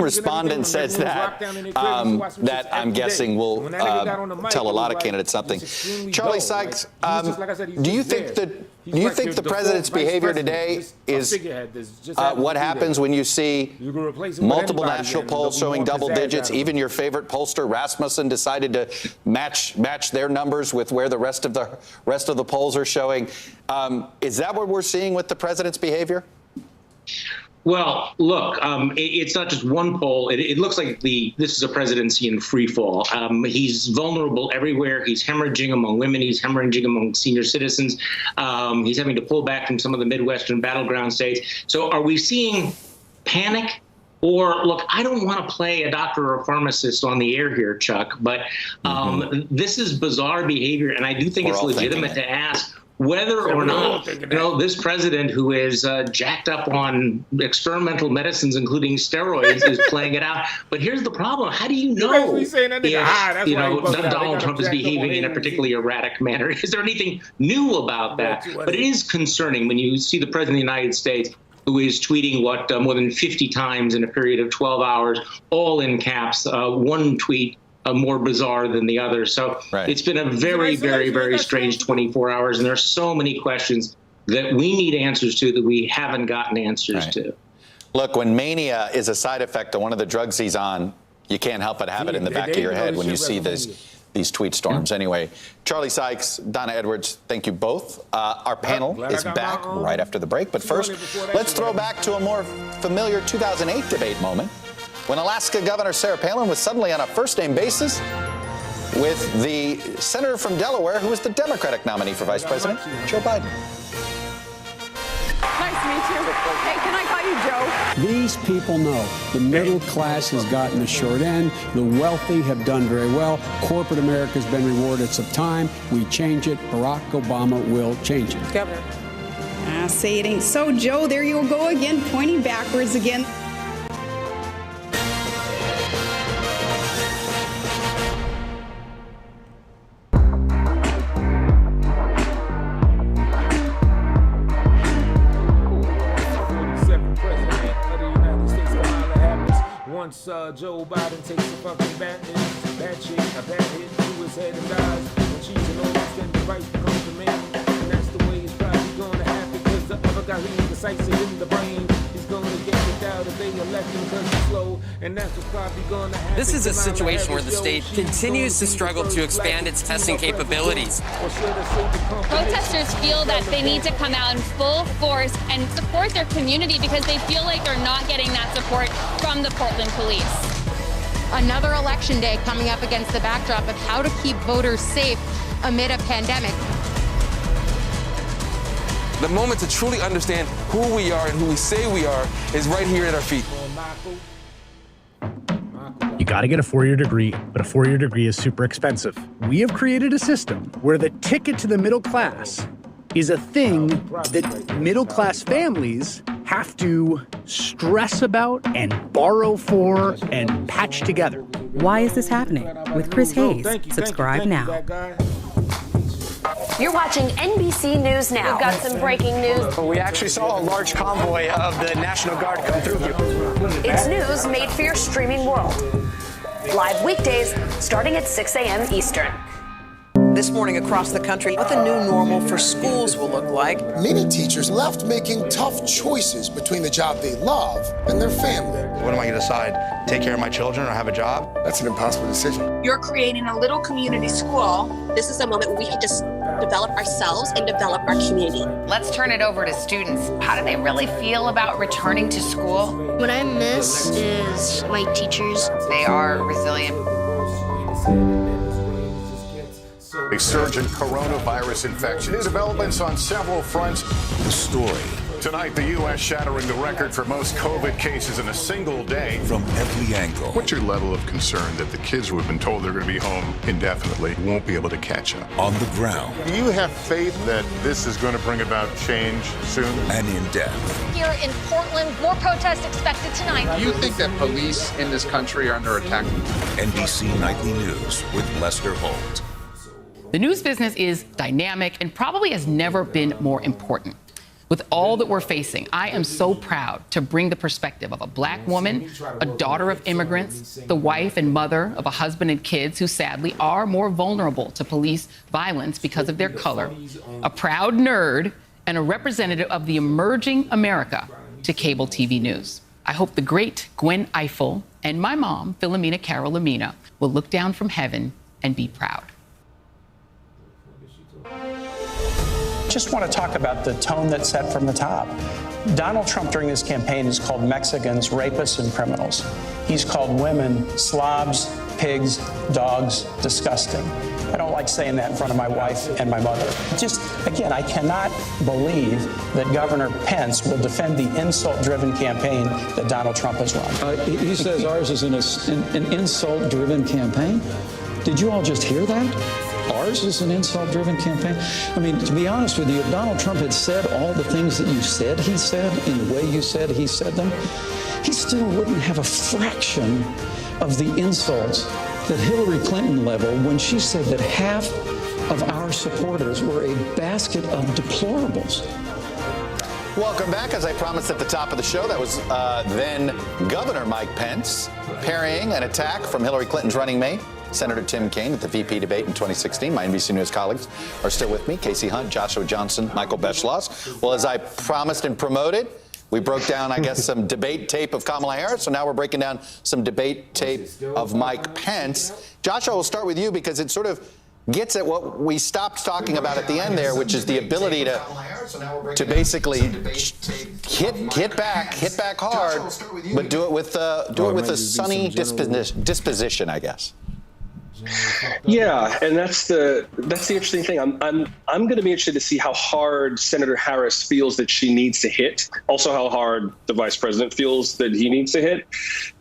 respondent says that, that I'm guessing will tell a lot of candidates something. Charlie Sykes, do you think the president's behavior today is what happens when you see multiple national polls showing double digits? Even your favorite pollster, Rasmussen, decided to match their numbers with where the rest of the polls are showing. Is that what we're seeing with the president's behavior? Well, look, it's not just one poll. It looks like this is a presidency in free fall. He's vulnerable everywhere. He's hemorrhaging among women. He's hemorrhaging among senior citizens. He's having to pull back from some of the Midwestern battleground states. So are we seeing panic? Or, look, I don't want to play a doctor or a pharmacist on the air here, Chuck, but this is bizarre behavior, and I do think it's legitimate to ask whether or not, this president who is jacked up on experimental medicines, including steroids, is playing it out. But here's the problem. How do you know if, Donald Trump is behaving in a particularly erratic manner? Is there anything new about that? But it is concerning when you see the president of the United States who is tweeting more than 50 times in a period of 12 hours, all in caps, one tweet more bizarre than the other. So it's been a very, very, very strange 24 hours. And there are so many questions that we need answers to that we haven't gotten answers to. Look, when mania is a side effect of one of the drugs he's on, you can't help but have it in the back of your head when you see these tweet storms. Anyway, Charlie Sykes, Donna Edwards, thank you both. Our panel is back right after the break. But first, let's throw back to a more familiar 2008 debate moment when Alaska Governor Sarah Palin was suddenly on a first-name basis with the senator from Delaware who was the Democratic nominee for Vice President, Joe Biden. Nice to meet you. Hey, can I call you Joe? These people know the middle class has gotten the short end. The wealthy have done very well. Corporate America has been rewarded some time. We change it. Barack Obama will change it. Governor. Say it ain't so, Joe. There you go again, pointing backwards again. Once Joe Biden takes a fucking bad chick, a bad hit to his head and dies. When she's an old extended right becomes the man. And that's the way it's probably gonna happen, because the other guy who's decisive in the brain, he's gonna get kicked out if they elect him because he's slow. And that's what's probably gonna happen. This is a situation where the state continues to struggle to expand its testing capabilities. Protesters feel that they need to come out in full force and support their community because they feel like they're not getting that support from the Portland police. Another election day coming up against the backdrop of how to keep voters safe amid a pandemic. The moment to truly understand who we are and who we say we are is right here at our feet. You got to get a 4-year degree, but a 4-year degree is super expensive. We have created a system where the ticket to the middle class is a thing that middle-class families have to stress about and borrow for and patch together. Why is this happening? With Chris Hayes. Subscribe now. You're watching NBC News Now. We've got some breaking news. We actually saw a large convoy of the National Guard come through here. It's news made for your streaming world. Live weekdays starting at 6 a.m. Eastern. This morning across the country, what the new normal for schools will look like. Many teachers left making tough choices between the job they love and their family. What am I going to decide? Take care of my children or have a job? That's an impossible decision. You're creating a little community school. This is a moment where we can just develop ourselves and develop our community. Let's turn it over to students. How do they really feel about returning to school? What I miss is my teachers. They are resilient. A surge in coronavirus infection. New developments on several fronts. The story. Tonight, the U.S. shattering the record for most COVID cases in a single day. From every angle. What's your level of concern that the kids who have been told they're going to be home indefinitely won't be able to catch up? On the ground. Do you have faith that this is going to bring about change soon? And in depth. Here in Portland, more protests expected tonight. Do you think that police in this country are under attack? NBC Nightly News with Lester Holt. The news business is dynamic and probably has never been more important. With all that we're facing, I am so proud to bring the perspective of a black woman, a daughter of immigrants, the wife and mother of a husband and kids who sadly are more vulnerable to police violence because of their color, a proud nerd, and a representative of the emerging America to cable TV news. I hope the great Gwen Ifill and my mom, Philomena Carolina, will look down from heaven and be proud. Just want to talk about the tone that's set from the top. Donald Trump during his campaign has called Mexicans rapists and criminals. He's called women slobs, pigs, dogs, disgusting. I don't like saying that in front of my wife and my mother. Just, again, I cannot believe that Governor Pence will defend the insult-driven campaign that Donald Trump has run. He says ours is an insult-driven campaign. Did you all just hear that? Ours is an insult-driven campaign. I mean, to be honest with you, if Donald Trump had said all the things that you said he said in the way you said he said them, he still wouldn't have a fraction of the insults that Hillary Clinton leveled when she said that half of our supporters were a basket of deplorables. Welcome back. As I promised at the top of the show, that was then Governor Mike Pence parrying an attack from Hillary Clinton's running mate, Senator Tim Kaine, at the VP debate in 2016. My NBC News colleagues are still with me. Casey Hunt, Joshua Johnson, Michael Beschloss. Well, as I promised and promoted, we broke down, I guess, some debate tape of Kamala Harris. So now we're breaking down some debate tape of Mike Pence. Joshua, we'll start with you because it sort of gets at what we stopped talking about at the end there, which is the ability to basically hit back hard, but do it with a sunny disposition, I guess. Yeah, and that's the interesting thing. I'm going to be interested to see how hard Senator Harris feels that she needs to hit. Also, how hard the vice president feels that he needs to hit,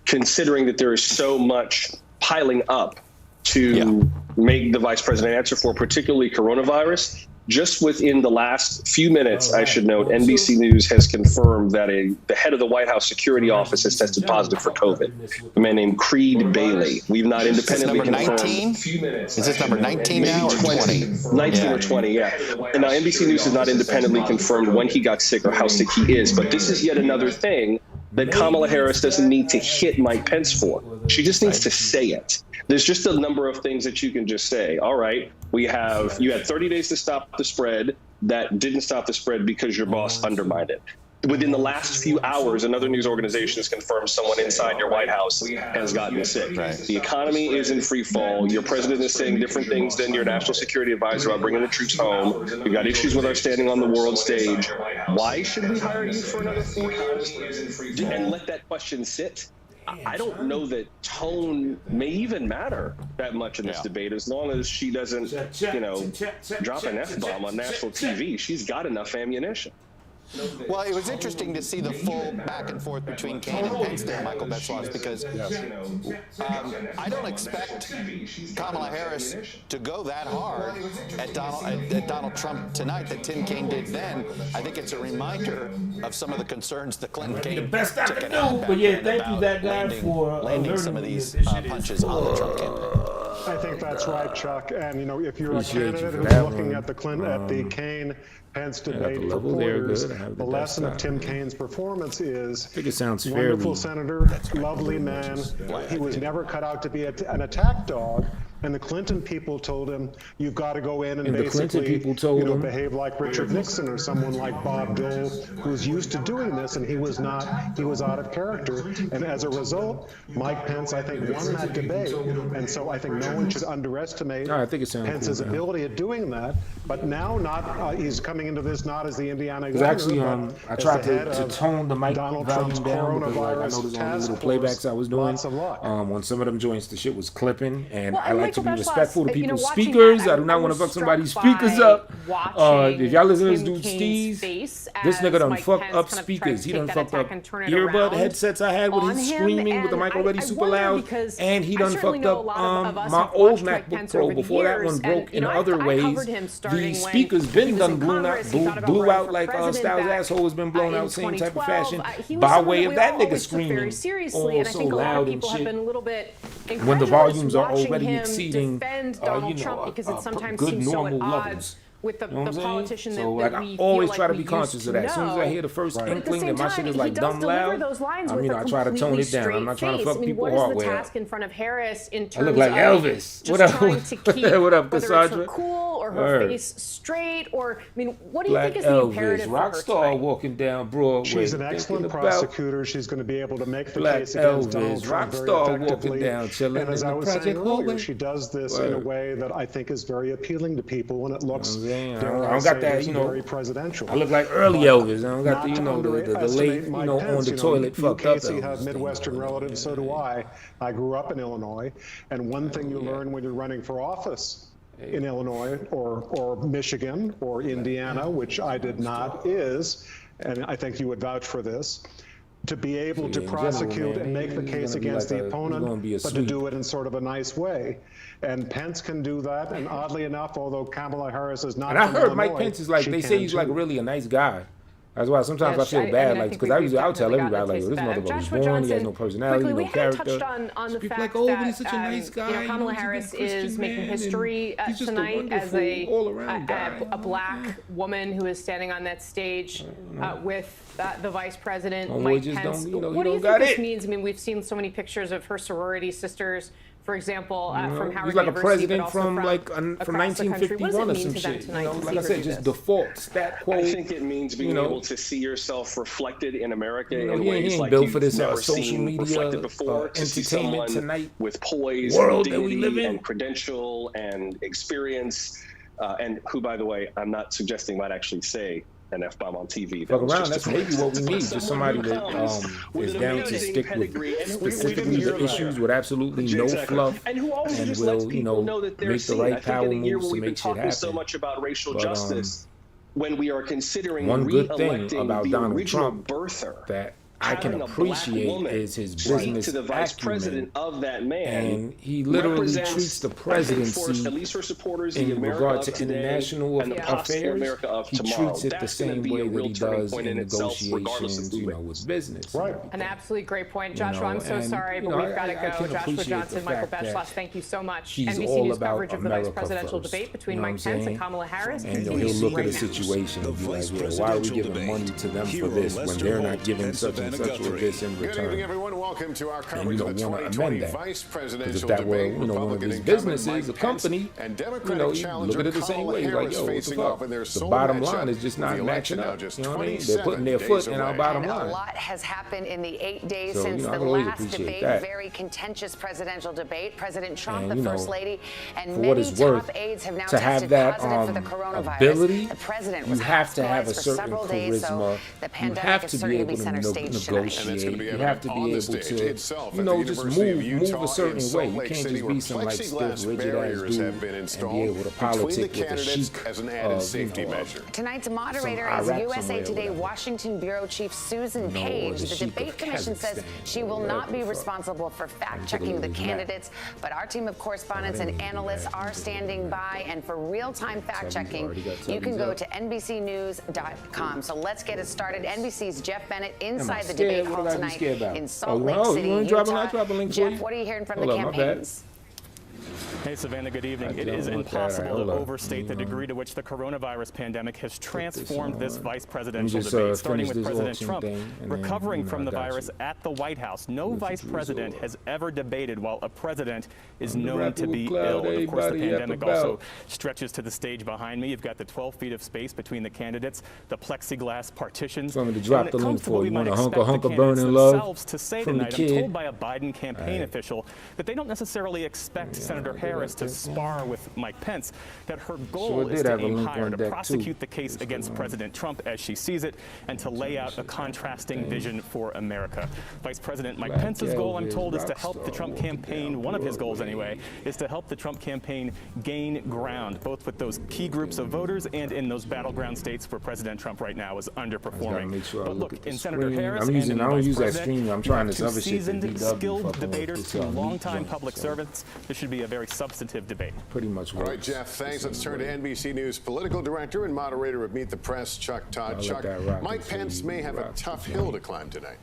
considering that there is so much piling up to make the vice president answer for, particularly coronavirus. Just within the last few minutes, I should note, NBC News has confirmed that the head of the White House security office has tested positive for COVID, a man named Creed Bailey. We've not independently confirmed. 19? Is this number 19 now or 20? 19 or 20, yeah. And now NBC News has not independently confirmed when he got sick or how sick he is. But this is yet another thing that Kamala Harris doesn't need to hit Mike Pence for. She just needs to say it. There's just a number of things that you can just say. All right, you had 30 days to stop the spread. That didn't stop the spread because your boss undermined it. Within the last few hours, another news organization has confirmed someone inside your White House has gotten sick. Right. The economy is in free fall. Your president is saying different things than your national security advisor about bringing the troops home. We've got issues with our standing on the world stage. Why should we hire you for another 4 years and let that question sit? I don't know that tone may even matter that much in this debate, as long as she doesn't, drop an F-bomb on national TV. She's got enough ammunition. Well, it was interesting to see the full back and forth between Kaine and Pence there, Michael Beschloss, because I don't expect Kamala Harris to go that hard at Donald Trump tonight that Tim Kaine did then. I think it's a reminder of some of the concerns that Clinton Kaine the best I can do. But yeah, thank you, that guy, for landing some of these punches on the Trump campaign. I think that's right, Chuck. And if you're a candidate who's looking at the Kaine-Pence debate for 4 years, the lesson of Tim Kaine's performance is wonderful senator, lovely man. He was never cut out to be an attack dog. And the Clinton people told him, you've got to go in and the Clinton basically people told him, behave like Richard Nixon or someone like Bob Dole, who's used to doing this, and he was not. He was out of character. And as a result, Mike Pence, I think, won that debate. And so I think no one should underestimate Pence's ability at doing that. But now, he's coming into this not as the Indiana governor, actually, I tried to tone the mic volume down because I know there's only little playbacks I was doing. On some of them joints, the shit was clipping, and I like to be respectful to people's speakers. I do not want to fuck somebody's speakers up. If y'all listen to this dude Steez, this nigga done fucked up speakers. He done fucked up earbud headsets I had with his screaming with the mic already super loud, and he done fucked up my old MacBook Pro before that one broke in other ways. The speakers been done blew out like Styles' asshole has been blown out, same type of fashion, by way of that nigga screaming all so loud and shit. When the volumes are already exceeding, good normal levels. With the politician so, that I always try to be conscious of that. As soon as I hear the first inkling that my shit is like dumb loud, I try to tone it down. I'm not trying to fuck people hard with. What is the task in front of Harris in terms I look like Elvis. What up? What up, Cassandra? Her cool or her face straight, or what do you think is the Elvis, imperative for her Rockstar walking down Broadway. She's an excellent prosecutor. She's going to be able to make the case Elvis, against Donald Trump very effectively. Walking down, chilling and as in I the was saying Project earlier, Hallway. she does this in a way that I think is very appealing to people, and it looks. I don't got that, very presidential. I look like early Elvis. I don't got the, the late, on the toilet fucked up. You have Midwestern relatives, so do I. I grew up in Illinois, and one thing you learn when you're running for office in Illinois or Michigan or Indiana, which I did not, is, and I think you would vouch for this, to be able to prosecute and make the case against the opponent, but to do it in sort of a nice way. And Pence can do that, and oddly enough, although Kamala Harris is not. And I heard Mike Pence is like, they say he's like really a nice guy. That's why sometimes I feel bad, because I'll tell everybody, like, this motherfucker was born, he has no personality, no character. We touched on the fact like, that he's such a nice guy. Kamala Harris is making history tonight as a black woman who is standing on that stage with the vice president, Mike Pence. What do you think this means? I mean, we've seen so many pictures of her sorority sisters, for example, from Howard he's like University, a president from 1951 or some shit. Like I said, just default stat quo. I think it means being able to see yourself reflected in America in he ways ain't like built you've for this never social seen media reflected before. To see entertainment someone tonight with poise, world and that we live dignity, in, and credential, and experience, and who, by the way, I'm not suggesting might actually say an F-bomb on TV. Fuck around, that's maybe what we need. Just somebody that is down to stick with specifically the issues with absolutely no fluff, and will, make the right power moves to make shit happen. So much about racial justice when we are considering one good thing about Donald Trump birther that I can appreciate is his business to the vice acumen, president of that man, and he literally treats the presidency at least for supporters in regard to international affairs. He treats it the same way that he does in negotiations, with business. Right. An absolutely great point, Joshua. I'm so sorry, but we've got to go. Joshua Johnson, Michael Beschloss, thank you so much. NBC News coverage of the vice presidential debate between Mike Pence and Kamala Harris. And he'll look at a situation and be like, why are we giving money to them for this when they're not giving such and such or this in return? Good evening, everyone. Welcome to our coverage of the the 2020 that. vice presidential if that were, debate. one of his businesses, a company, and you look at it the same way. Like, yo, what the fuck? The bottom line is just not matching up. You know what I mean? They're putting their foot in our bottom line. A lot has happened in the 8 days since the last debate. Very contentious presidential debate. President Trump, the First Lady, and many top aides have now tested positive for the coronavirus. Ability, the president you was have to have a for certain several days, so charisma. the You pandemic have is to be certainly able to center stage negotiate. You have to be able to, just move a certain way. You can't just be some like stiff, rigid ass dude and be able to politic with a chic as an added safety measure. Tonight's moderator is USA Today Washington Bureau Chief Susan Page. The debate commission says she will not be responsible for fact-checking the candidates, but our team of correspondents and analysts are standing by, and for real-time fact-checking, you can go to NBCnews.com. So let's get it started. NBC's Jeff Bennett inside the debate hall tonight in Salt Lake City, Utah. Jeff, what are you hearing from the campaigns? Hey, Savannah, good evening. It is impossible to overstate the degree to which the coronavirus pandemic has transformed this vice presidential debate, starting with President Trump recovering from the virus at the White House. No vice president has ever debated while a president is known to be ill. And of course, the pandemic also stretches to the stage behind me. You've got the 12 feet of space between the candidates, the plexiglass partitions. I'm going to drop the link for you. Want a hunker burning love to say from the tonight, kid. I'm told by a Biden campaign official that they don't necessarily expect Senator Harris to spar with Mike Pence, that her goal is to aim higher, to prosecute the case against President Trump as she sees it, and to lay out a contrasting vision for America. Vice President Mike Pence's goal, I'm told, is to help the Trump campaign, one of his goals anyway, is to help the Trump campaign gain ground, both with those key groups of voters and in those battleground states where President Trump right now is underperforming. But look, in Senator Harris and in the Vice President, I'm trying to seasoned, skilled debaters, two longtime public servants. This should be a very substantive debate. Pretty much. All right, Jeff, thanks. Let's turn to NBC News political director and moderator of Meet the Press, Chuck Todd. Chuck, Mike Pence may have a tough hill to climb tonight.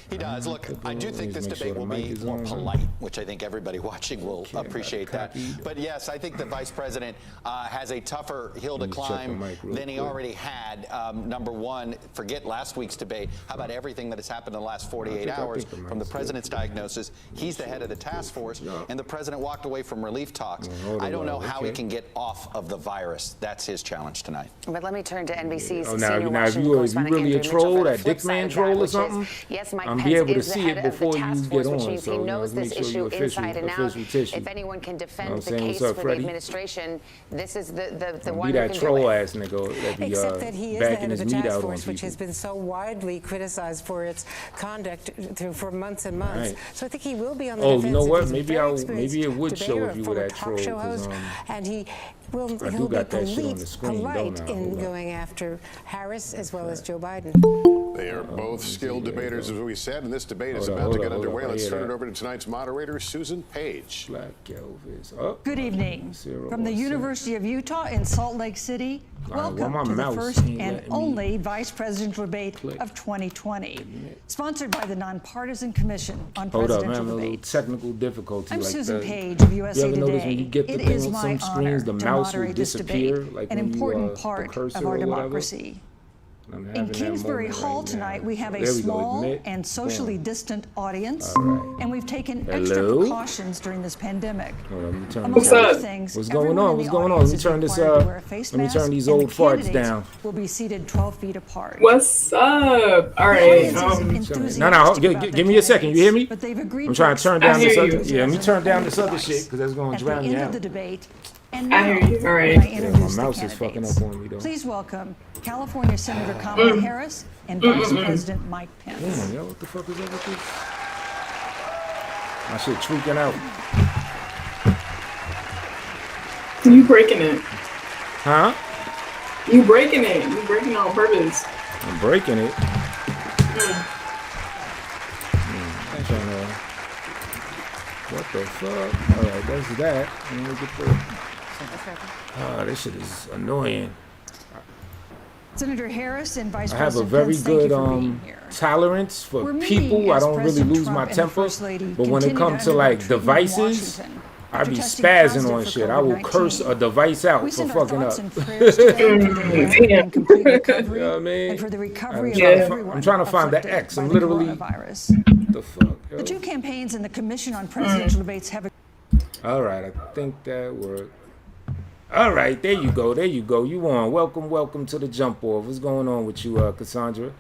He does. Look, I do think this debate will be more polite, which I think everybody watching will appreciate that. But yes, I think the vice president has a tougher hill to climb than he already had. Number one, forget last week's debate. How about everything that has happened in the last 48 hours from the president's diagnosis? He's the head of the task force, and the president walked away from relief talks. I don't know how he can get off of the virus. That's his challenge tonight. But let me turn to NBC's senior Washington correspondent, Andrew Mitchell, for the flip side of that, Dick Man troll or something? Yes, Mike be able to see it before you get on, which means so he knows this issue inside and out. Tissue. If anyone can defend the case for the administration, this is the one be that who can troll do it. ass nigga that be Except that he is the head of the task force, which people. has been so widely criticized for its conduct for months and months. Right. So I think he will be on the defense. defensive. You know what? He's Maybe it would show if you were that troll. And he'll be polite in going after Harris as well as Joe Biden. They are both skilled debaters, as we said, and this debate is about to get underway. Let's turn it over to tonight's moderator, Susan Page. Black Elvis. Oh. Good evening. From the University of Utah in Salt Lake City, welcome to the first and only vice presidential debate of 2020. Sponsored by the Nonpartisan Commission on Presidential Debates. Technical difficulty. I'm like Susan that. Page of USA you ever Today. Notice when you get the It thing is on my some screens, the honor mouse to will moderate this disappear, debate, like an when important you, part the of our or democracy. In Kingsbury Hall tonight, we have a small and socially distant audience, and we've taken extra precautions during this pandemic. Among other things, What's going on? What's going on? Let me turn this let me turn these old farts down. Will be seated 12 feet apart. What's up? All right. No, give me a second. You hear me? I'm trying to turn down this other. Yeah, let me turn down this other shit because that's going to drown you out. And I hear you. All right. My mouse is fucking up on me though. Please welcome California Senator Kamala Harris and Vice President Mike Pence. Damn, yo, what the fuck is up with this? My shit tweaking out. You breaking it? Huh? You breaking it? You breaking it on purpose? I'm breaking it. I'm trying to. What the fuck? All right, that's that. Let me get the. Oh, this shit is annoying. Senator Harris and Vice I have a President very Pence, good tolerance for people. I don't really lose my temper. But when it comes to like devices, I be spazzing on shit. I will curse a device out for fucking up. You know what I mean? And for the recovery I'm trying to find the X. I'm literally. The fuck? Yo. The two campaigns and the Commission on Presidential Debates have. All right, I think that worked. All right, there you go. There you go. You on. Welcome to the jump off. What's going on with you, Cassandra?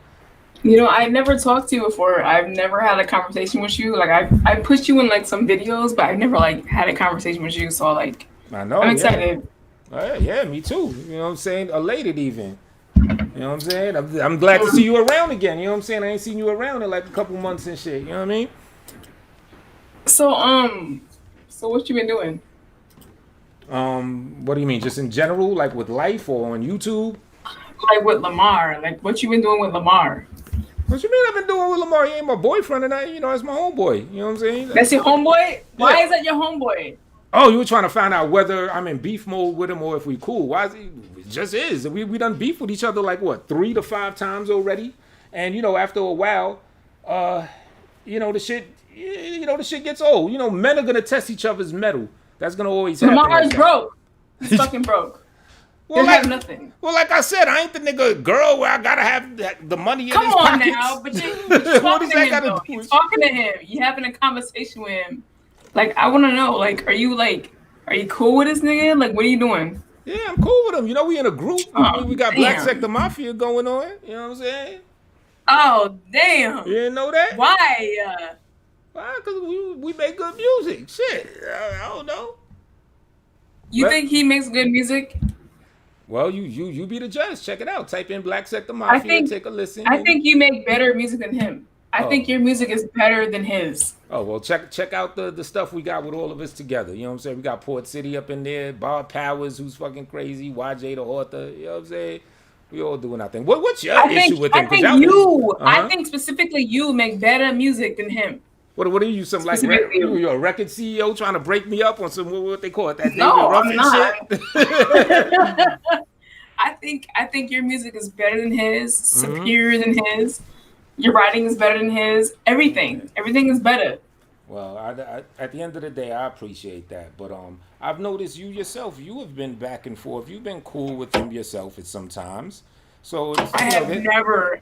You know, I never talked to you before. I've never had a conversation with you. Like I pushed you in like some videos, but I've never like had a conversation with you. So like, I know. I'm excited. Yeah, me too. You know what I'm saying? Elated even. You know what I'm saying? I'm glad to see you around again. You know what I'm saying? I ain't seen you around in like a couple months and shit. You know what I mean? So what you been doing? What do you mean? Just in general, like with life or on YouTube? Like with Lamar. Like what you been doing with Lamar? What you mean I've been doing with Lamar? He ain't my boyfriend and that's my homeboy. You know what I'm saying? That's your homeboy? Why is that your homeboy? Oh, you were trying to find out whether I'm in beef mode with him or if we cool. Why is he? It just is. We done beef with each other like what, 3 to 5 times already? And after a while, the shit gets old. Men are gonna test each other's mettle That's gonna always happen. Lamar's like broke. He's fucking broke. Well, They have nothing. Well, like I said, I ain't the nigga girl where I gotta have the money in his Come on pockets. now, but you're talking to him though. You're talking to him. You having a conversation with him. Like, I want to know, like, are you cool with this nigga? Like, what are you doing? Yeah, I'm cool with him. You know, we in a group. We got damn. Black Sector Mafia going on. You know what I'm saying? Oh, damn. You didn't know that? Why? Why? Because we make good music. Shit. I don't know. You think he makes good music? Well, you be the judge. Check it out. Type in Black Sector Mafia. Take a listen. I think you make better music than him. I think your music is better than his. Oh, well, check out the stuff we got with all of us together. You know what I'm saying? We got Port City up in there, Bob Powers, who's fucking crazy, YJ the author. You know what I'm saying? We all doing our thing. What's your issue with him? I think specifically you make better music than him. What are you, some like you're a record CEO trying to break me up on some what they call it? That No, David Ruffin shit? I think your music is better than his, superior than his. Your writing is better than his. Everything is better. Well, I, at the end of the day, I appreciate that. But I've noticed you yourself. You have been back and forth. You've been cool with him yourself at sometimes. So it's, I have never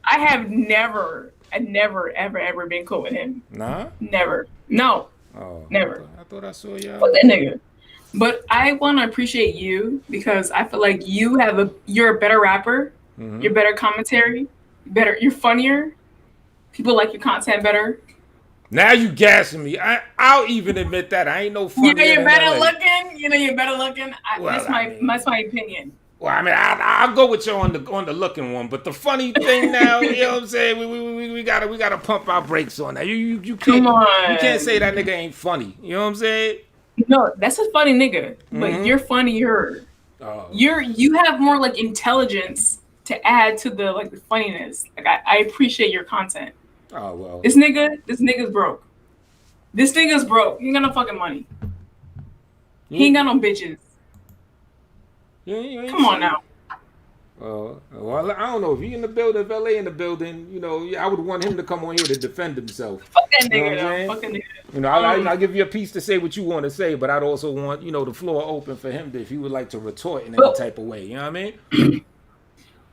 ever been cool with him. Nah. Never. No. Oh. Never. I thought I saw you. Fuck that nigga. But I want to appreciate you because I feel like you're a better rapper. Mm-hmm. You're better commentary. You're funnier. People like your content better. Now you gassing me. I'll even admit that I ain't no funny. You're better looking. You're better looking. That's my opinion. Well, I mean, I'll go with you on the looking one, but the funny thing now, you know what I'm saying? We gotta pump our brakes on that. You can't, come on. You can't say that nigga ain't funny. You know what I'm saying? No, that's a funny nigga, but you're funnier. Oh. You have more like intelligence to add to the the funniness. Like I appreciate your content. Oh well. This nigga's broke. This nigga's broke. He ain't got no fucking money. He ain't got no bitches. Come on now. Well, I don't know if he in the building, if LA in the building, you know, I would want him to come on here to defend himself. Fuck that nigga, Fuck that nigga. You know, I'll give you a piece to say what you want to say, but I'd also want, the floor open for him if he would like to retort in any type of way. You know what I mean?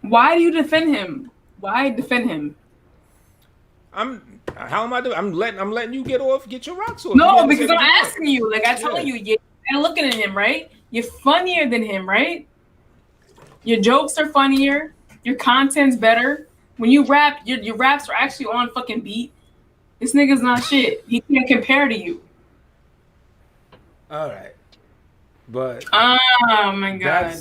Why do you defend him? Why defend him? I'm letting you get your rocks off. No, because I'm asking you. Like I told you, you're looking at him, right? You're funnier than him, right? Your jokes are funnier. Your content's better. When you rap, your raps are actually on fucking beat. This nigga's not shit. He can't compare to you. All right, but oh my god.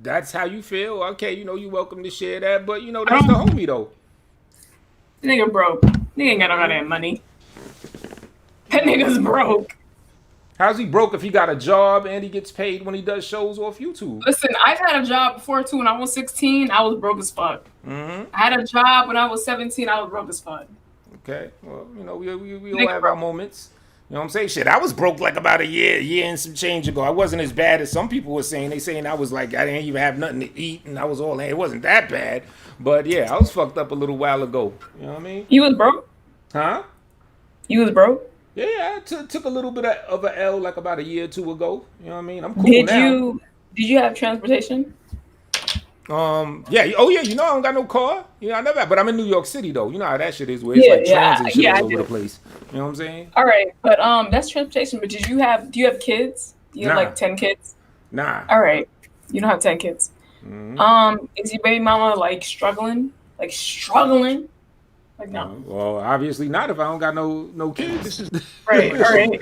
That's how you feel. Okay, you're welcome to share that, but that's the homie though. Nigga broke. Nigga ain't got all that money. That nigga's broke. How's he broke if he got a job and he gets paid when he does shows off YouTube? Listen, I've had a job before too. When I was 16, I was broke as fuck. Mm-hmm. I had a job when I was 17. I was broke as fuck. Okay, well, we all have our moments. You know what I'm saying? Shit, I was broke like about a year and some change ago. I wasn't as bad as some people were saying. They saying I was like, I didn't even have nothing to eat and I was all, it wasn't that bad. But yeah, I was fucked up a little while ago. You know what I mean? You was broke? Huh? You was broke? Yeah, I took a little bit of an L like about a year or two ago. You know what I mean? I'm cool now. Did you have transportation? Yeah. Oh yeah. I don't got no car. I never. But I'm in New York City though. You know how that shit is. Where it's like trains and shit all over the place. You know what I'm saying? All right, but that's transportation. But do you have kids? Do you have like 10 kids? Nah. All right. You don't have 10 kids. Mm-hmm. Is your baby mama struggling? Like struggling? Like no. Well, obviously not if I don't got no kids. Right. All right.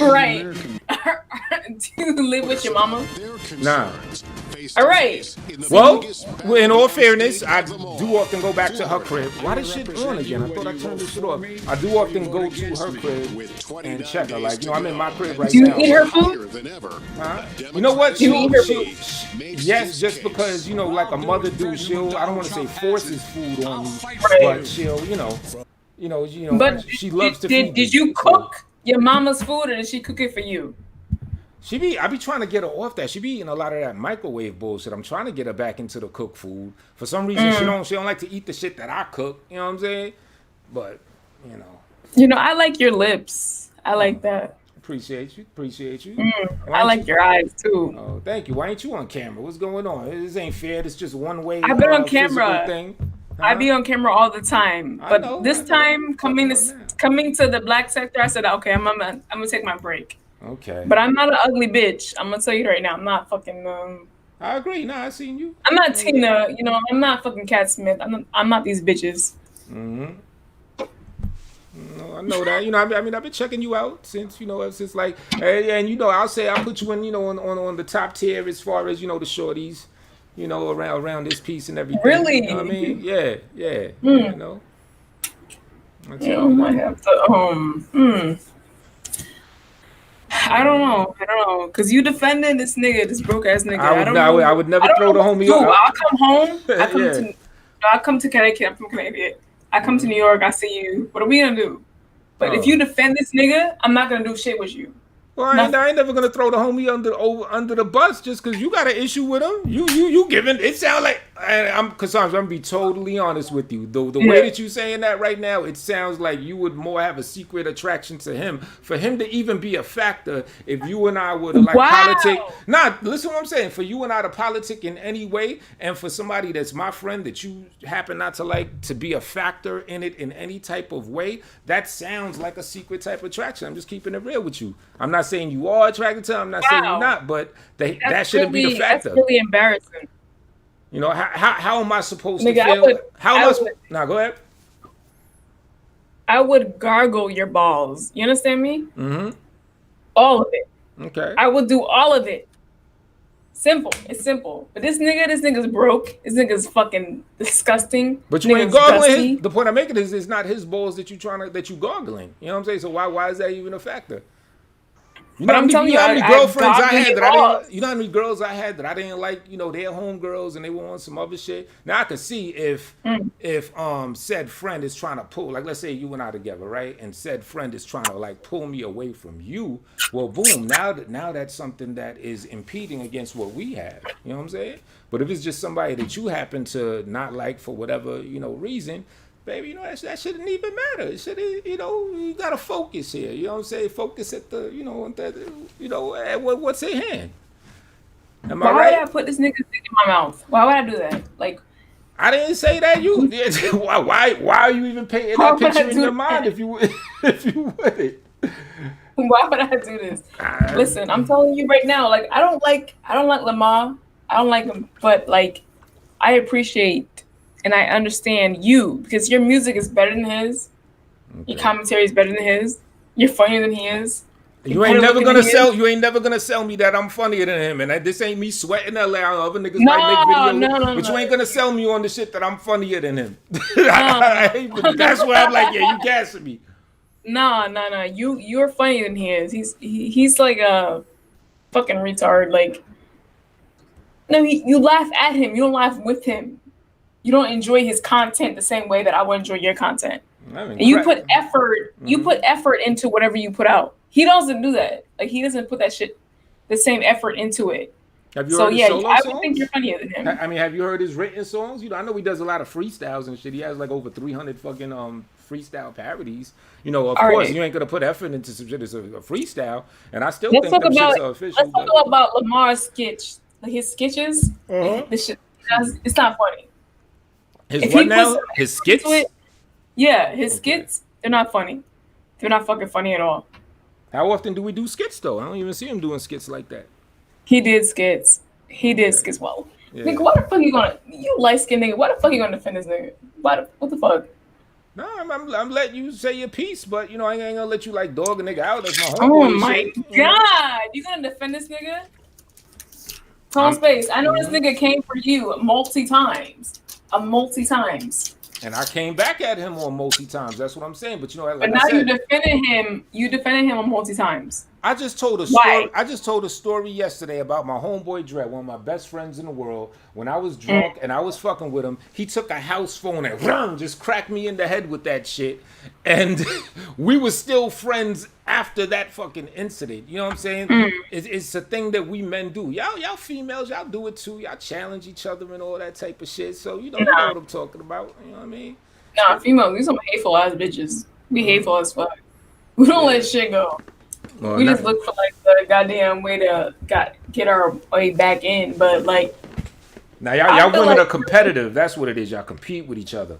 Right. Do you live with your mama? Nah. All right. Well, in all fairness, I do often go back to her crib. Why this shit on again? I thought I turned this shit off. I do often go to her crib and check her. Like, I'm in my crib right now. Do you eat her food? Huh? You know what? Do you eat her food? Yes, just because, like a mother do, I don't want to say forces food on me, but she'll, But she loves to feed me. Did you cook your mama's food or did she cook it for you? I be trying to get her off that. She be eating a lot of that microwave bullshit. I'm trying to get her back into the cooked food. For some reason, she don't like to eat the shit that I cook. You know what I'm saying? But, I like your lips. I like that. Appreciate you. I like your eyes too. Oh, thank you. Why ain't you on camera? What's going on? This ain't fair. It's just one way. I've been on camera. Thing. I be on camera all the time, but this time coming to the black sector, I said, okay, I'm gonna take my break. Okay. But I'm not an ugly bitch. I'm gonna tell you right now. I'm not fucking. I agree. Nah, I seen you. I'm not Tina. I'm not fucking Cat Smith. I'm not these bitches. I know that. I've been checking you out since since like, and I'll say I put you in on the top tier as far as the shorties, around this piece and everything. Really? You know what I mean? Yeah. I might have to. I don't know, cause you defending this nigga, this broke ass nigga. I would never throw the homie up. I'll come home. I come to Connecticut. I'm from Connecticut. I come to New York. I see you. What are we gonna do? But if you defend this nigga, I'm not gonna do shit with you. Well, I ain't never gonna throw the homie under the bus just because you got an issue with him. You giving it sound like Cassandra, I'm gonna be totally honest with you. The way that you saying that right now, it sounds like you would more have a secret attraction to him. For him to even be a factor, if you and I were to politic. Nah, listen to what I'm saying. For you and I to politic in any way, and for somebody that's my friend that you happen not to like to be a factor in it in any type of way, that sounds like a secret type of attraction. I'm just keeping it real with you. I'm not saying you are attracted to him. I'm not saying you're not, but that shouldn't be the factor. That's really embarrassing. How am I supposed to feel? Now go ahead. I would gargle your balls. You understand me? Mm-hmm. All of it. Okay. I would do all of it. Simple. It's simple. But this nigga's broke. This nigga's fucking disgusting. But you ain't gargling. The point I'm making is it's not his balls that you gargling. You know what I'm saying? So why is that even a factor? You know how many girlfriends I had that how many girls I had that I didn't like, their homegirls and they were on some other shit. Now I can see if said friend is trying to pull, like let's say you and I together, right? And said friend is trying to like pull me away from you. Well, boom, now that's something that is impeding against what we have. You know what I'm saying? But if it's just somebody that you happen to not like for whatever, reason, baby, that shouldn't even matter. It should, you gotta focus here. You know what I'm saying? Focus at the, at what's at hand. Am I right? Why would I put this nigga's dick in my mouth? Why would I do that? Like, I didn't say that. You why are you even painting that picture in your mind if you wouldn't? Why would I do this? Listen, I'm telling you right now. Like, I don't like Lamar. I don't like him, but like, I appreciate. And I understand you because your music is better than his. Okay. Your commentary is better than his. You're funnier than he is. You ain't never gonna sell me that I'm funnier than him. And this ain't me sweating LA. Other niggas might make videos, but you ain't gonna sell me on the shit that I'm funnier than him. That's where I'm like, yeah, you gassing me. No. You're funnier than he is. He's like a fucking retard. Like, no, you laugh at him. You don't laugh with him. You don't enjoy his content the same way that I would enjoy your content. And you put effort. Mm-hmm. You put effort into whatever you put out. He doesn't do that. Like, he doesn't put that shit, the same effort into it. Have you heard his solo songs? I would think you're funnier than him. I mean, have you heard his written songs? I know he does a lot of freestyles and shit. He has like over 300 fucking freestyle parodies. Of course, you ain't gonna put effort into some shit. It's a freestyle, and I still think that shit's official. Let's talk about Lamar's sketch. Like his sketches. This shit, it's not funny. His what now? His skits? His skits, they're not funny. They're not fucking funny at all. How often do we do skits, though? I don't even see him doing skits like that. He did skits. Well. Yeah. Nigga, why the fuck you light-skinned nigga, why the fuck you gonna defend this nigga? What the fuck? No, I'm letting you say your piece, but, I ain't gonna let you, like, dog a nigga out. That's my homeboy. Oh, my God. You gonna defend this nigga? Tone Space, I know this nigga came for you multi-times. And I came back at him on multi times. That's what I'm saying. But but now you defended him. You defended him on multi times. I just told a story. I just told a story yesterday about my homeboy Dre, one of my best friends in the world. When I was drunk and I was fucking with him, he took a house phone and just cracked me in the head with that shit. And we were still friends after that fucking incident. You know what I'm saying? It's a thing that we men do. Y'all females, y'all do it too. Y'all challenge each other and all that type of shit. So you know what I'm talking about. You know what I mean? Nah, females, we some hateful ass bitches. We hateful as fuck. We don't let shit go. We just look for like the goddamn way to get our way back in. But like, now y'all women are competitive. That's what it is. Y'all compete with each other.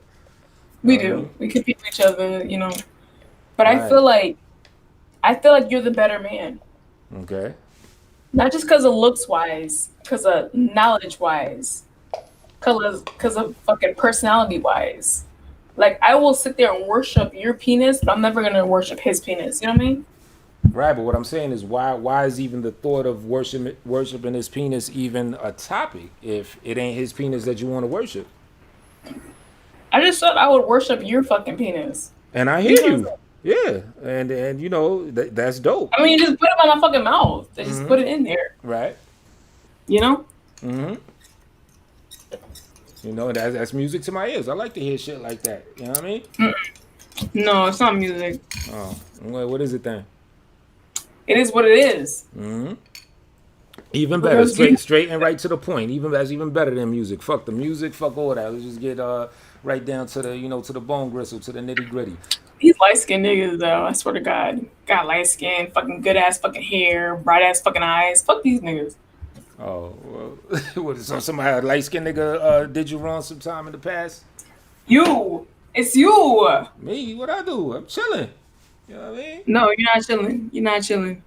We do. We compete with each other, you know. But I feel like you're the better man. Okay. Not just because of looks wise, because of knowledge wise, because of fucking personality wise. Like, I will sit there and worship your penis, but I'm never gonna worship his penis. You know what I mean? Right, but what I'm saying is why is even the thought of worshiping his penis even a topic if it ain't his penis that you want to worship? I just thought I would worship your fucking penis. And I hear you. Yeah, and you know that's dope. I mean, you just put it on my fucking mouth. They just put it in there. Right. You know. You know, that's music to my ears. I like to hear shit like that. You know what I mean? No, it's not music. Oh, well, what is it then? It is what it is. Even better, straight and right to the point. That's even better than music. Fuck the music. Fuck all that. Let's just get right down to the to the bone gristle, to the nitty gritty. These light skinned niggas though, I swear to God, got light skin, fucking good ass fucking hair, bright ass fucking eyes. Fuck these niggas. Oh, well, what, so somebody a light skinned nigga did you wrong sometime in the past? You, it's you. Me? What I do? I'm chilling. You know what I mean? No, you're not chilling. You're not chilling.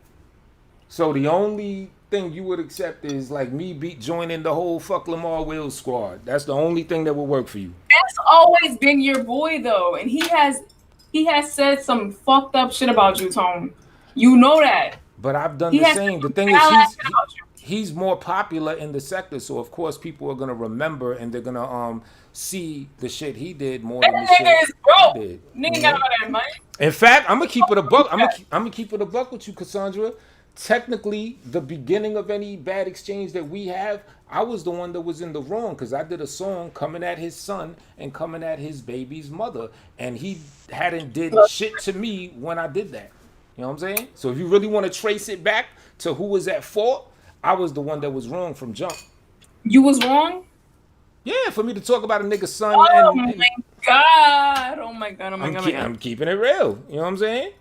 So the only thing you would accept is like me joining the whole fuck Lamar Wills squad. That's the only thing that would work for you. That's always been your boy though, and he has said some fucked up shit about you, Tone. You know that. But I've done the same. The thing is, he's more popular in the sector, so of course people are gonna remember and they're gonna see the shit he did more than the shit is broke. he did. Nigga got all that money. In fact, I'm gonna keep it a buck. I'm gonna keep it a buck with you, Cassandra. Technically, the beginning of any bad exchange that we have, I was the one that was in the wrong because I did a song coming at his son and coming at his baby's mother, and he hadn't did shit to me when I did that. You know what I'm saying? So if you really want to trace it back to who was at fault, I was the one that was wrong from jump. You was wrong? Yeah, for me to talk about a nigga's son. Oh my God! Oh my God! Oh my God! I'm keeping it real. You know what I'm saying?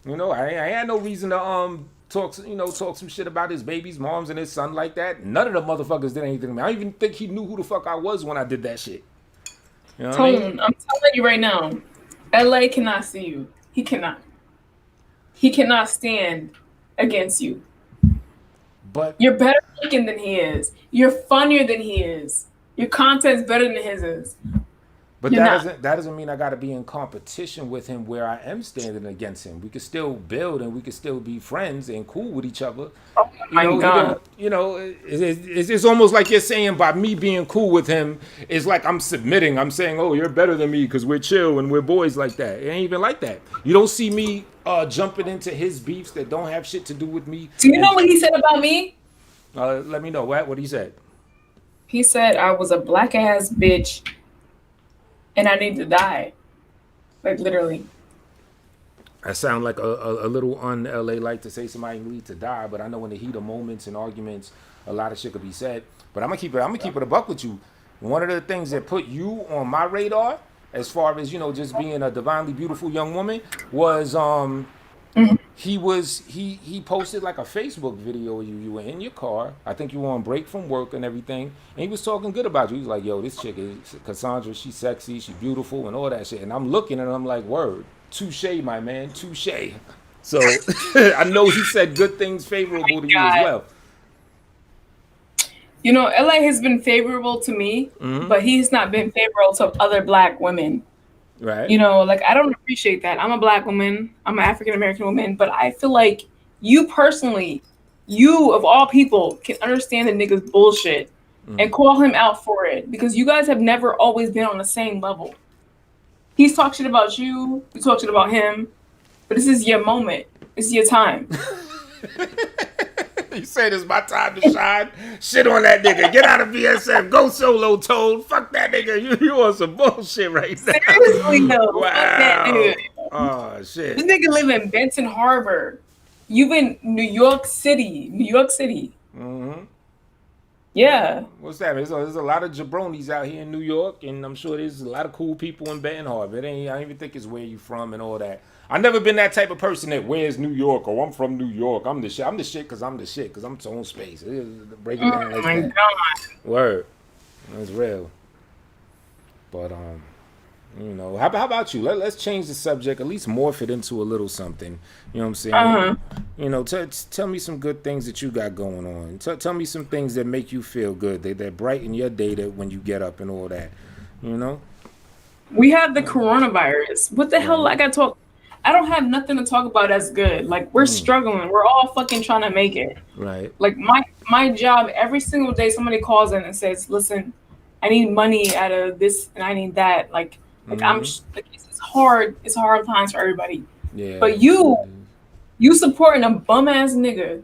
You know, I had no reason to talk some shit about his baby's moms and his son like that. None of the motherfuckers did anything to me. I don't even think he knew who the fuck I was when I did that shit. You know what I mean? I'm telling you right now, LA cannot see you. He cannot. He cannot stand against you. But you're better looking than he is. You're funnier than he is. Your content's better than his is. But that doesn't mean I got to be in competition with him where I am standing against him. We could still build and we could still be friends and cool with each other. Oh my God. It's almost like you're saying by me being cool with him, it's like I'm submitting. I'm saying, oh, you're better than me because we're chill and we're boys like that. It ain't even like that. You don't see me jumping into his beefs that don't have shit to do with me. Do you know what he said about me? Let me know. What he said? He said I was a black ass bitch. And I need to die. Like, literally. I sound like a little un-LA like to say somebody need to die, but I know in the heat of moments and arguments, a lot of shit could be said. But I'm gonna keep it a buck with you. One of the things that put you on my radar, as far as just being a divinely beautiful young woman, was he posted like a Facebook video of you were in your car. I think you were on break from work and everything. And he was talking good about you. He was like, yo, this chick is Cassandra. She's sexy. She's beautiful and all that shit. And I'm looking and I'm like, word. Touche, my man. Touche. So I know he said good things favorable to you as well. You know, LA has been favorable to me, but he's not been favorable to other black women. Right. You know, like, I don't appreciate that. I'm a black woman. I'm an African-American woman. But I feel like you personally, you of all people, can understand the nigga's bullshit and call him out for it. Because you guys have never always been on the same level. He's talking shit about you. You talk shit about him. But this is your moment. This is your time. You say this is my time to shine. Shit on that nigga. Get out of BSF. Go solo, Toad. Fuck that nigga. You on some bullshit right now. Seriously, though. Wow. Fuck that dude. Oh, shit. This nigga live in Benton Harbor. You in New York City. New York City. Mm-hmm. Yeah. What's that? There's a lot of jabronis out here in New York, and I'm sure there's a lot of cool people in Benton Harbor. I don't even think it's where you from and all that. I never been that type of person that wears New York or I'm from New York. I'm the shit. I'm the shit because I'm the shit because I'm tone space. Break it down like that. God. Word. That's real. But you know, how about you? Let's change the subject. At least morph it into a little something. You know what I'm saying? You know, tell me some good things that you got going on. Tell me some things that make you feel good. That brighten your day when you get up and all that. You know? We have the coronavirus. What the hell? I got to talk. I don't have nothing to talk about that's good. Like, we're struggling. We're all fucking trying to make it. Right. Like, my job, every single day somebody calls in and says, listen, I need money out of this and I need that. Like it's hard. It's hard times for everybody. Yeah. But you supporting a bum ass nigga,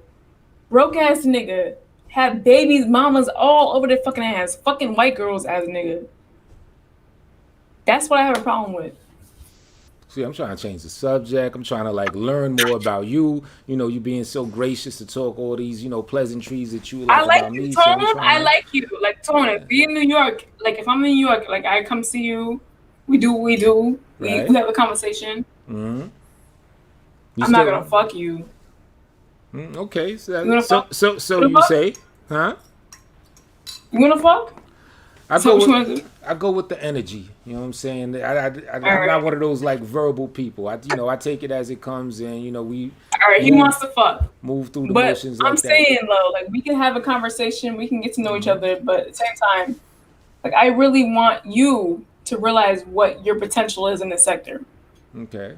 broke ass nigga, have babies, mamas all over their fucking ass, fucking white girls ass nigga. That's what I have a problem with. See, I'm trying to change the subject. I'm trying to like learn more about you. You know, you being so gracious to talk all these, you know, pleasantries that you like, I like about you, me. Tone. So I like you. Like, Tone, if we in New York, like if I'm in New York, like I come see you, we do what we do. Right. We have a conversation. Mm-hmm. I'm not gonna fuck you. Okay. So you you say, huh? You wanna fuck? I go with the energy. You know what I'm saying? I'm not one of those like verbal people. I take it as it comes, and you know we. All right, he wants to fuck. Move through the but motions. Like I'm saying though, like we can have a conversation, we can get to know each other, but at the same time, like I really want you to realize what your potential is in this sector. Okay.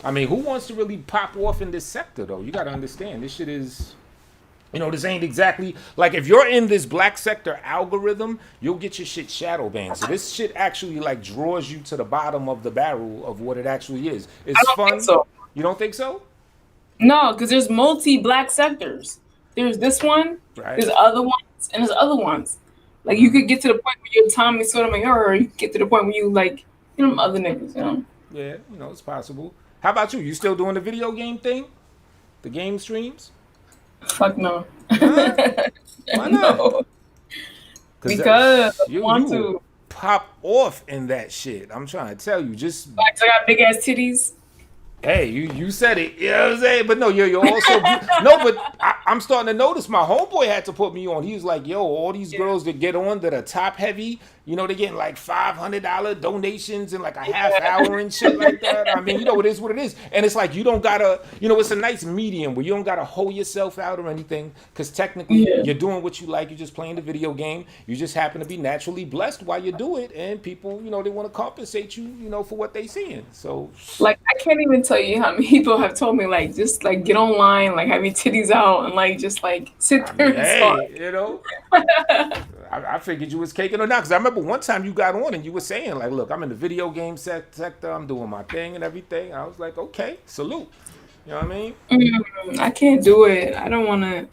I mean, who wants to really pop off in this sector though? You got to understand, this shit is. You know, this ain't exactly like if you're in this black sector algorithm, you'll get your shit shadow banned. So this shit actually like draws you to the bottom of the barrel of what it actually is. It's fun. Think so. You don't think so? No, because there's multi-black sectors. There's this one, there's other ones, and there's other ones. Like you could get to the point where you're Tommy Sotomayor, or you get to the point where you like, you know, other niggas, you know. Yeah, you know, it's possible. How about you? You still doing the video game thing? The game streams? Fuck no. Why not? No. Because you want to pop off in that shit. I'm trying to tell you, just like I got big ass titties. Hey, you said it. You know what I'm saying? But no, you're also no. But I'm starting to notice. My homeboy had to put me on. He was like, "Yo, all these girls that get on that are top heavy, you know, they're getting like $500 donations in like a half hour and shit like that." I mean, you know, it is what it is. And it's like you don't gotta, you know, it's a nice medium where you don't gotta hold yourself out or anything, because technically you're doing what you like. You're just playing the video game. You just happen to be naturally blessed while you do it, and people, you know, they want to compensate you, you know, for what they seeing. So, like, I can't even tell you how many people have told me, like, just like get online, like have your titties out, and like just like sit there and start. You know. I figured you was caking or not, because I remember one time you got on and you were saying like, "Look, I'm in the video game sector. I'm doing my thing and everything." I was like, "Okay, salute." You know what I mean? I can't do it. I don't wanna.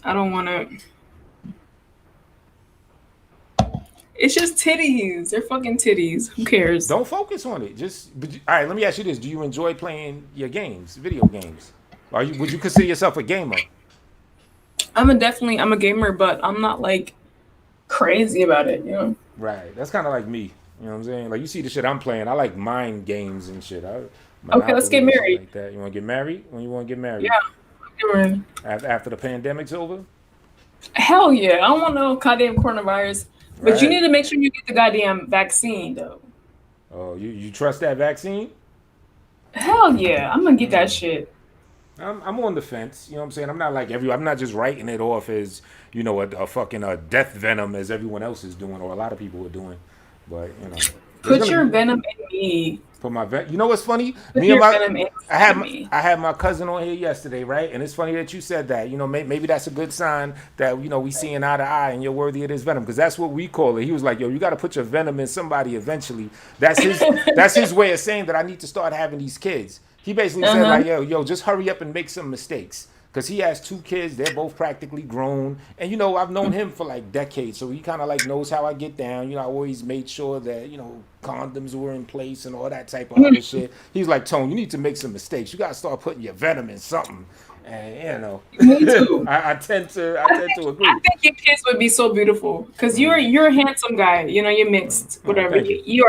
It's just titties. They're fucking titties. Who cares? Don't focus on it. All right. Let me ask you this: do you enjoy playing your games, video games? Would you consider yourself a gamer? I'm a gamer, but I'm not like crazy about it, you know. Right. That's kind of like me. You know what I'm saying? Like you see the shit I'm playing. I like mind games and shit. Okay, let's get married. Like that. You want to get married? When you want to get married? Yeah. After the pandemic's over? Hell yeah! I don't want no goddamn coronavirus. But you need to make sure you get the goddamn vaccine, though. Oh, you trust that vaccine? Hell yeah! I'm gonna get that shit. I'm on the fence. You know what I'm saying? I'm not like I'm not just writing it off as, you know, a fucking death venom as everyone else is doing or a lot of people are doing. But, you know. Put your venom in me. Put my you know what's funny? I had my cousin on here yesterday, right? And it's funny that you said that. You know, maybe that's a good sign that, you know, we seeing eye to eye and you're worthy of this venom, because that's what we call it. He was like, "Yo, you got to put your venom in somebody eventually." That's his way of saying that I need to start having these kids. He basically said like, yo, just hurry up and make some mistakes. Because he has 2 kids. They're both practically grown. And, you know, I've known him for like decades. So he kind of like knows how I get down. You know, I always made sure that, you know, condoms were in place and all that type of other shit. He's like, "Tone, you need to make some mistakes. You got to start putting your venom in something." And, you know, me too. I tend to agree. I think your kids would be so beautiful. Because you're a handsome guy. You know, you're mixed. Whatever. You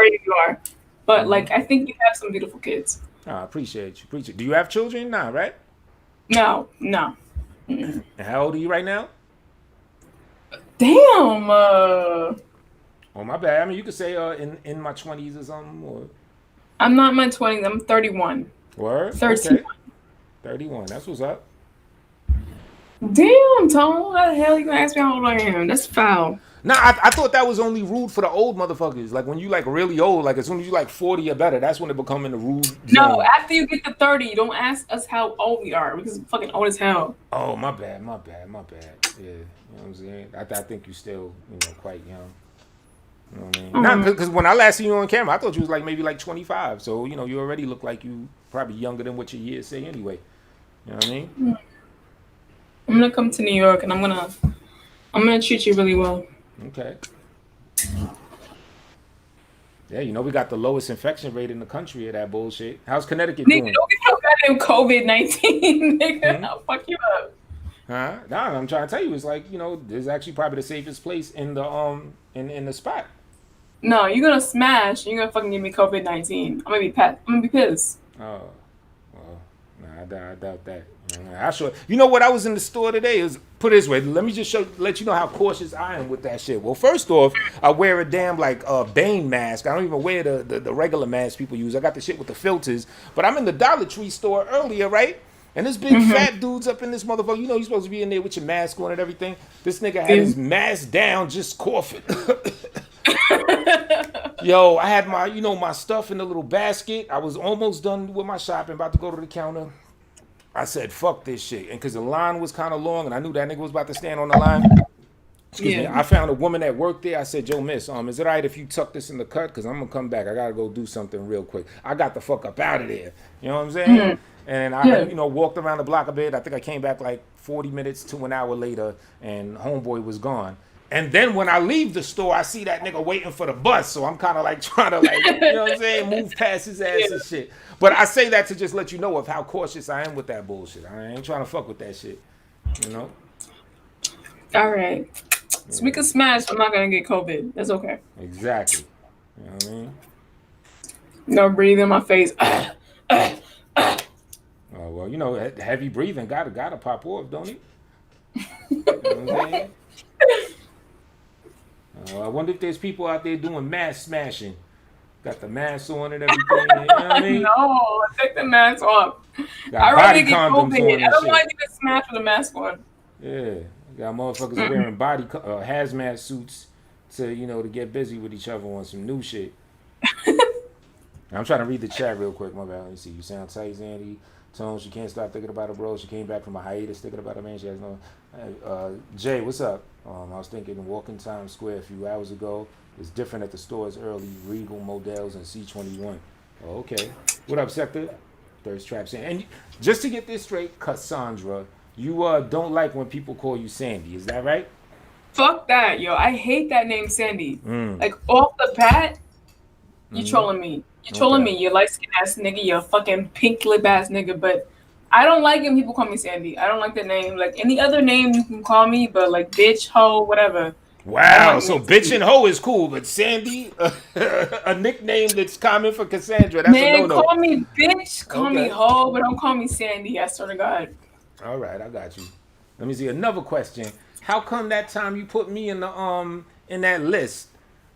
are. But, like, I think you have some beautiful kids. I appreciate you. Do you have children? Nah, right? No. And how old are you right now? Damn. Oh, my bad. I mean, you could say in my 20s or something. Or... I'm not in my 20s. I'm 31. Word? 13. Okay. 31. That's what's up. Damn, Tone. How the hell you gonna ask me how old I am? That's foul. Nah, I thought that was only rude for the old motherfuckers. Like when you like really old, like as soon as you like 40 or better, that's when it become in the rude zone. No, after you get to 30, you don't ask us how old we are because we're fucking old as hell. Oh, my bad. Yeah, you know what I'm saying? I think you still, quite young. You know what I mean? Not because when I last seen you on camera, I thought you was like maybe like 25. So, you already look like you probably younger than what your years say anyway. You know what I mean? I'm gonna come to New York and I'm gonna treat you really well. Okay. Yeah, we got the lowest infection rate in the country of that bullshit. How's Connecticut doing? Nigga, don't get no goddamn COVID-19, nigga. I'll fuck you up. Huh? Nah, I'm trying to tell you, it's like, this is actually probably the safest place in the in the spot. No, you're gonna smash. You're gonna fucking give me COVID-19. I'm gonna be pissed. Oh, well, nah, I doubt that. I sure. You know what? I was in the store today. It was put it this way. Let me just let you know how cautious I am with that shit. Well, first off, I wear a damn Bane mask. I don't even wear the regular mask people use. I got the shit with the filters. But I'm in the Dollar Tree store earlier, right? And this big fat dude's up in this motherfucker. You're supposed to be in there with your mask on and everything. This nigga had his mask down, just coughing. Yo, I had my stuff in the little basket. I was almost done with my shopping, about to go to the counter. I said, fuck this shit. And because the line was kind of long and I knew that nigga was about to stand on the line. Excuse me. I found a woman that worked there. I said, yo, miss, is it all right if you tuck this in the cut? Because I'm going to come back. I got to go do something real quick. I got the fuck up out of there. You know what I'm saying? And I, walked around the block a bit. I think I came back like 40 minutes to an hour later and homeboy was gone. And then when I leave the store, I see that nigga waiting for the bus. So I'm kind of like trying to you know what I'm saying, move past his ass and shit. But I say that to just let you know of how cautious I am with that bullshit. I ain't trying to fuck with that shit, All right. So we can smash. I'm not going to get COVID. That's okay. Exactly. You know what I mean? No, breathe in my face. Oh, well, heavy breathing gotta pop off, don't it? You know what I'm saying? I wonder if there's people out there doing mask smashing. Got the mask on and everything. You know what I mean? No, take the mask off. Got body condoms on and I don't shit. want you to smash with a mask on. Yeah, got motherfuckers wearing hazmat suits to to get busy with each other on some new shit. I'm trying to read the chat real quick. My bad. Let me see. You sound tight, Zandy. Tone, she can't stop thinking about her, bro. She came back from a hiatus thinking about her, man. She has no. Jay, what's up? I was thinking walking Times Square a few hours ago. It's different at the stores early. Regal, Models, and C21. Oh, okay. What up, Sector? Thirst Trap saying. And just to get this straight, Cassandra, you don't like when people call you Sandy. Is that right? Fuck that, yo. I hate that name, Sandy. Like, off the bat, you trolling me. You're trolling me. You light-skinned ass nigga. You're a fucking pink lip ass nigga. But I don't like when people call me Sandy. I don't like that name. Like, any other name you can call me, but like bitch, hoe, whatever. Wow, so bitch and hoe is cool, but Sandy, a nickname that's common for Cassandra, that's a no-no. Call me bitch, call me hoe, but don't call me Sandy, I swear to God. All right, I got you. Let me see another question. How come that time you put me in the in that list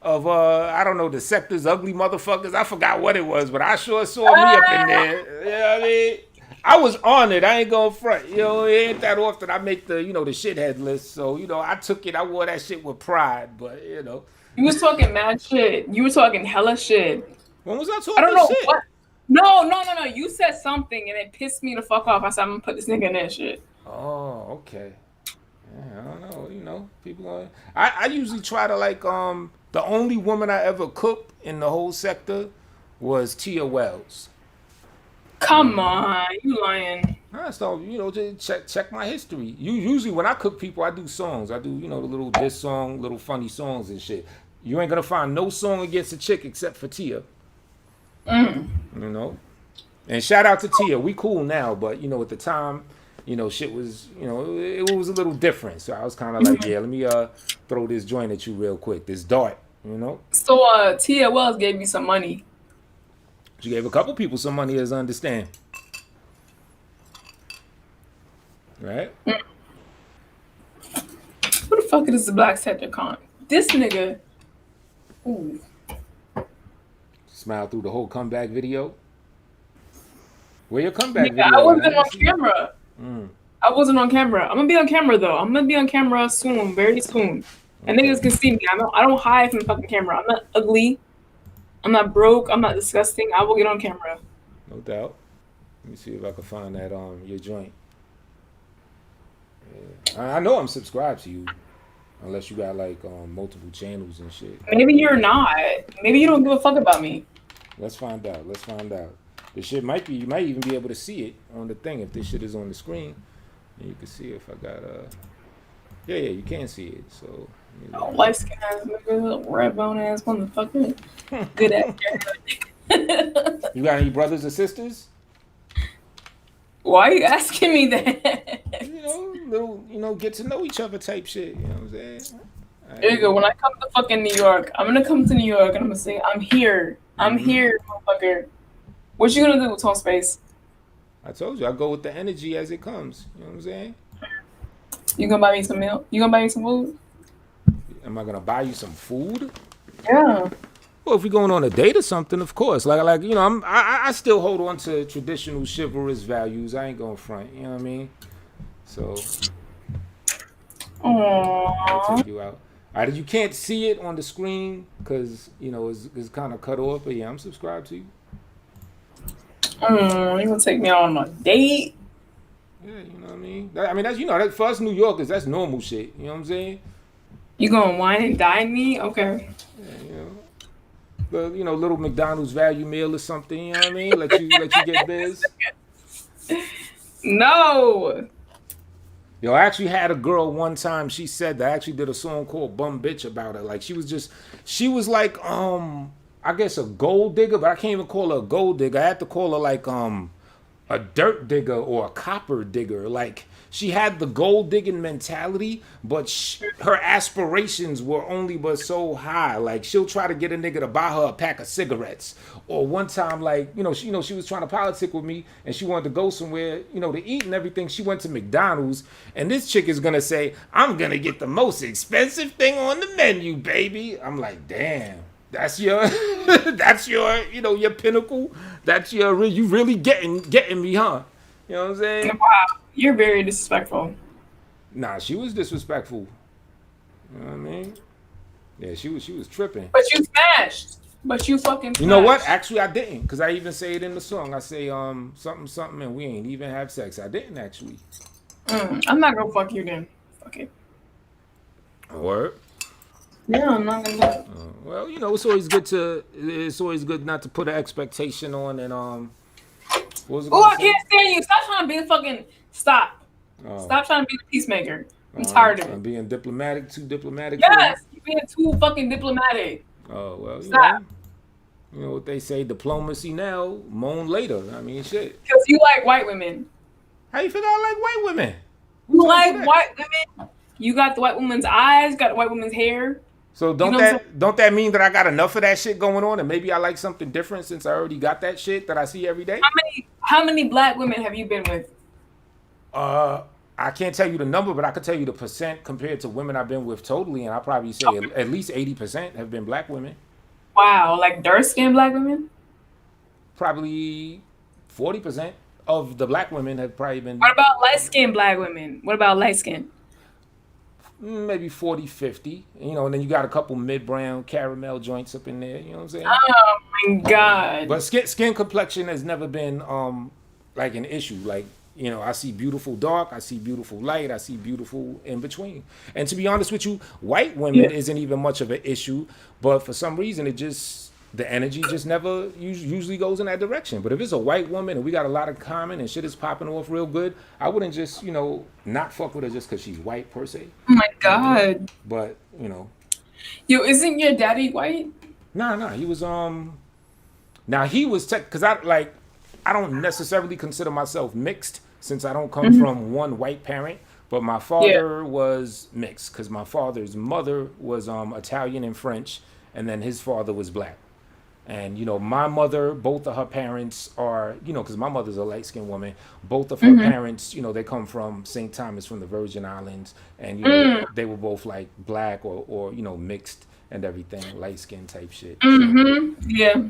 of I don't know, the Sector's ugly motherfuckers? I forgot what it was, but I sure saw me up in there. You know what I mean? I was on it. I ain't going front. It ain't that often I make the, the shithead list. So, I took it. I wore that shit with pride, but, You was talking mad shit. You were talking hella shit. When was I talking I don't know shit? what. No. You said something and it pissed me the fuck off. I said, I'm going to put this nigga in that shit. Oh, okay. Yeah, I don't know. People I usually try to the only woman I ever cooked in the whole sector was Tia Wells. Come on, you lying. So, to check my history. Usually when I cook people, I do songs. I do, the little diss song, little funny songs and shit. You ain't gonna find no song against a chick except for Tia. And shout out to Tia. We cool now, but at the time, shit was, it was a little different. So I was kind of like, yeah, let me throw this joint at you real quick. This dart, So Tia Wells gave me some money. She gave a couple people some money, as I understand. Right? Who the fuck is the Black Sector? This nigga. Ooh. Smile through the whole comeback video. Where your comeback video? I wasn't on camera. I wasn't on camera. I'm gonna be on camera though. I'm gonna be on camera soon, very soon. And niggas can see me. I don't hide from the fucking camera. I'm not ugly. I'm not broke. I'm not disgusting. I will get on camera. No doubt. Let me see if I can find that your joint. Yeah. I know I'm subscribed to you, unless you got like multiple channels and shit. Maybe you're not. Maybe you don't give a fuck about me. Let's find out. Let's find out. The shit might be. You might even be able to see it on the thing if this shit is on the screen. And you can see if I got Yeah, you can see it. So. Oh, light skin ass nigga, red bone ass motherfucker. Good at You got any brothers or sisters? Why are you asking me that? Little, get to know each other type shit. You know what I'm saying? There you go. When I come to fucking New York, I'm gonna come to New York and I'm gonna say, I'm here. I'm here, motherfucker. What you gonna do with Tone Space? I told you, I go with the energy as it comes. You know what I'm saying? You gonna buy me some milk? You gonna buy me some food? Am I gonna buy you some food? Yeah. Well, if we're going on a date or something, of course. Like I still hold on to traditional chivalrous values. I ain't gonna front. You know what I mean? So. I'll take you out. You can't see it on the screen because it's kind of cut off. But yeah, I'm subscribed to you. You gonna take me on a date? Yeah, you know what I mean. That's that for us New Yorkers, that's normal shit. You know what I'm saying? You gonna wine and dine me? Okay. Yeah, But little McDonald's value meal or something. You know what I mean? Let you get biz. No. Yo, I actually had a girl one time. She said that I actually did a song called "Bum Bitch" about her. Like she was like I guess a gold digger, but I can't even call her a gold digger. I had to call her like a dirt digger or a copper digger. Like she had the gold digging mentality, but her aspirations were only but so high. Like she'll try to get a nigga to buy her a pack of cigarettes. Or one time, like she was trying to politic with me, and she wanted to go somewhere, to eat and everything. She went to McDonald's, and this chick is gonna say, "I'm gonna get the most expensive thing on the menu, baby." I'm like, damn. That's your, your pinnacle. That's you really getting me, huh? You know what I'm saying? Wow, you're very disrespectful. Nah, she was disrespectful. You know what I mean? Yeah, she was tripping. But you smashed. But you fucking smashed. You know what? Actually, I didn't, cause I even say it in the song. I say something, and we ain't even have sex. I didn't actually. I'm not gonna fuck you then. Fuck it. Word. Yeah, I'm not gonna do it. Well, it's always good not to put an expectation on and I can't stand you. Stop trying to be the fucking stop. Stop trying to be the peacemaker. I'm tired of it. I'm being diplomatic, too diplomatic. Yes, you're being too fucking diplomatic. Oh well, stop. You know what they say, diplomacy now, moan later. I mean, shit. Because you like white women. How you figure I like white women? You like white women? You got the white woman's eyes, got the white woman's hair. So don't that mean that I got enough of that shit going on, and maybe I like something different since I already got that shit that I see every day? How many black women have you been with? I can't tell you the number, but I could tell you the percent compared to women I've been with totally, and I'll probably say at least 80% have been black women. Wow, like dark-skinned black women? Probably 40% of the black women have probably been. What about light-skinned black women? What about light-skinned? Maybe 40, 50. And then you got a couple mid-brown caramel joints up in there. You know what I'm saying? Oh my God. But skin complexion has never been like an issue. Like, I see beautiful dark, I see beautiful light, I see beautiful in between. And to be honest with you, white women isn't even much of an issue, but for some reason the energy just never usually goes in that direction. But if it's a white woman and we got a lot in common and shit is popping off real good, I wouldn't just, not fuck with her just because she's white per se. Oh my God. But, Yo, isn't your daddy white? Nah, he was, now he was, because I don't necessarily consider myself mixed since I don't come from one white parent, but my father was mixed because my father's mother was Italian and French, and then his father was black. And, you know, my mother, both of her parents are, you know, because my mother's a light-skinned woman. Both of her parents, you know, they come from St. Thomas, from the Virgin Islands. And, you know, they were both, like, black or you know, mixed and everything, light-skinned type shit.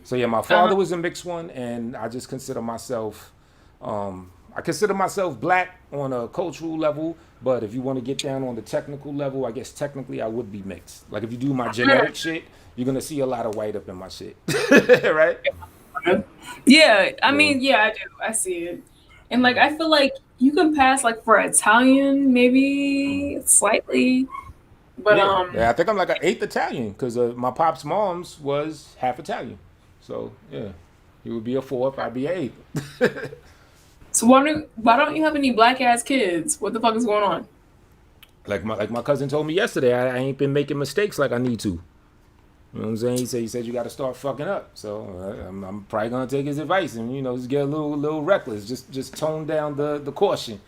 So, yeah, my father was a mixed one, and I just consider myself, I consider myself black on a cultural level. But if you want to get down on the technical level, I guess technically I would be mixed. Like, if you do my genetic shit, you're going to see a lot of white up in my shit. Right? Yeah, I mean, yeah, I do. I see it. And, like, I feel like you can pass, like, for Italian, maybe slightly. But, yeah, I think I'm like an 8th Italian, because my pop's mom's was half Italian. So, yeah, he would be a 4th, I'd be an 8th. So why don't you have any black ass kids? What the fuck is going on? Like my cousin told me yesterday, I ain't been making mistakes like I need to. You know what I'm saying? He said you got to start fucking up. So I'm probably gonna take his advice and, you know, just get a little reckless. Just tone down the caution.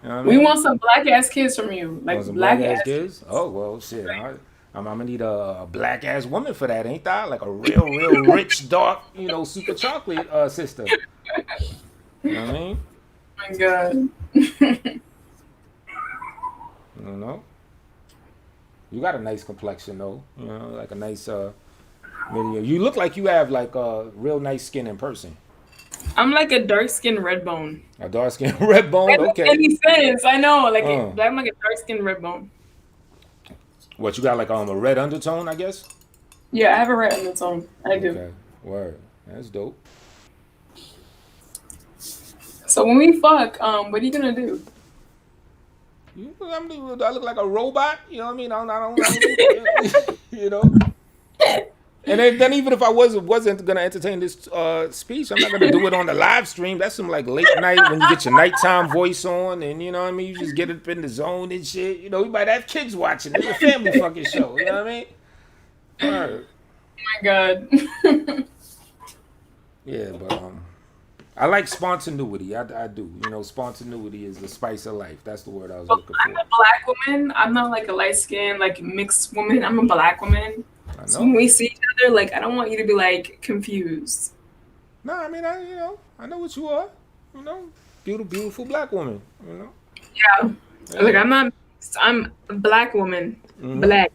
You know what I mean? We want some black ass kids from you, like some black ass kids. Oh well, shit. I'm gonna need a black ass woman for that, ain't I? Like a real rich, dark, you know, super chocolate sister. You know what I mean? Oh my God. I don't know. You got a nice complexion though. You know, like a nice you look like you have like a real nice skin in person. I'm like a dark skinned red bone. A dark skinned red bone? That Okay. makes any sense. I know. Like I'm like a dark skinned red bone. What, you got like a red undertone, I guess? Yeah, I have a red undertone. I do. Okay. Word. That's dope. So when we fuck, what are you gonna do? I look like a robot. You know what I mean? I don't you know. And then even if I wasn't gonna entertain this speech, I'm not gonna do it on the live stream. That's some like late night when you get your nighttime voice on, and you know what I mean. You just get up in the zone and shit. You know, you might have kids watching. It's a family fucking show. You know what I mean? Word. Oh my God. Yeah, but I like spontaneity. I do. You know, spontaneity is the spice of life. That's the word I was looking for. I'm a black woman. I'm not like a light skinned, like mixed woman. I'm a black woman. So when we see each other, like I don't want you to be like confused. No, I mean I know what you are. You know, beautiful black woman. You know. Yeah. Like I'm not. I'm a black woman. Black.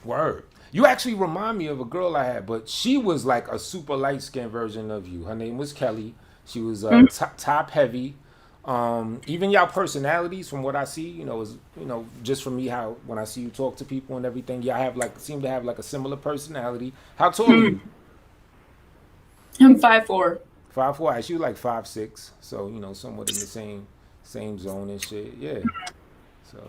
Word. You actually remind me of a girl I had, but she was like a super light-skinned version of you. Her name was Kelly. She was top heavy. Even y'all personalities, from what I see, you know, is, you know, just from me, how when I see you talk to people and everything, y'all have like seem to have like a similar personality. How tall are you? I'm 5'4". 5'4". She was like 5'6", so you know, somewhat in the same zone and shit. Yeah. So.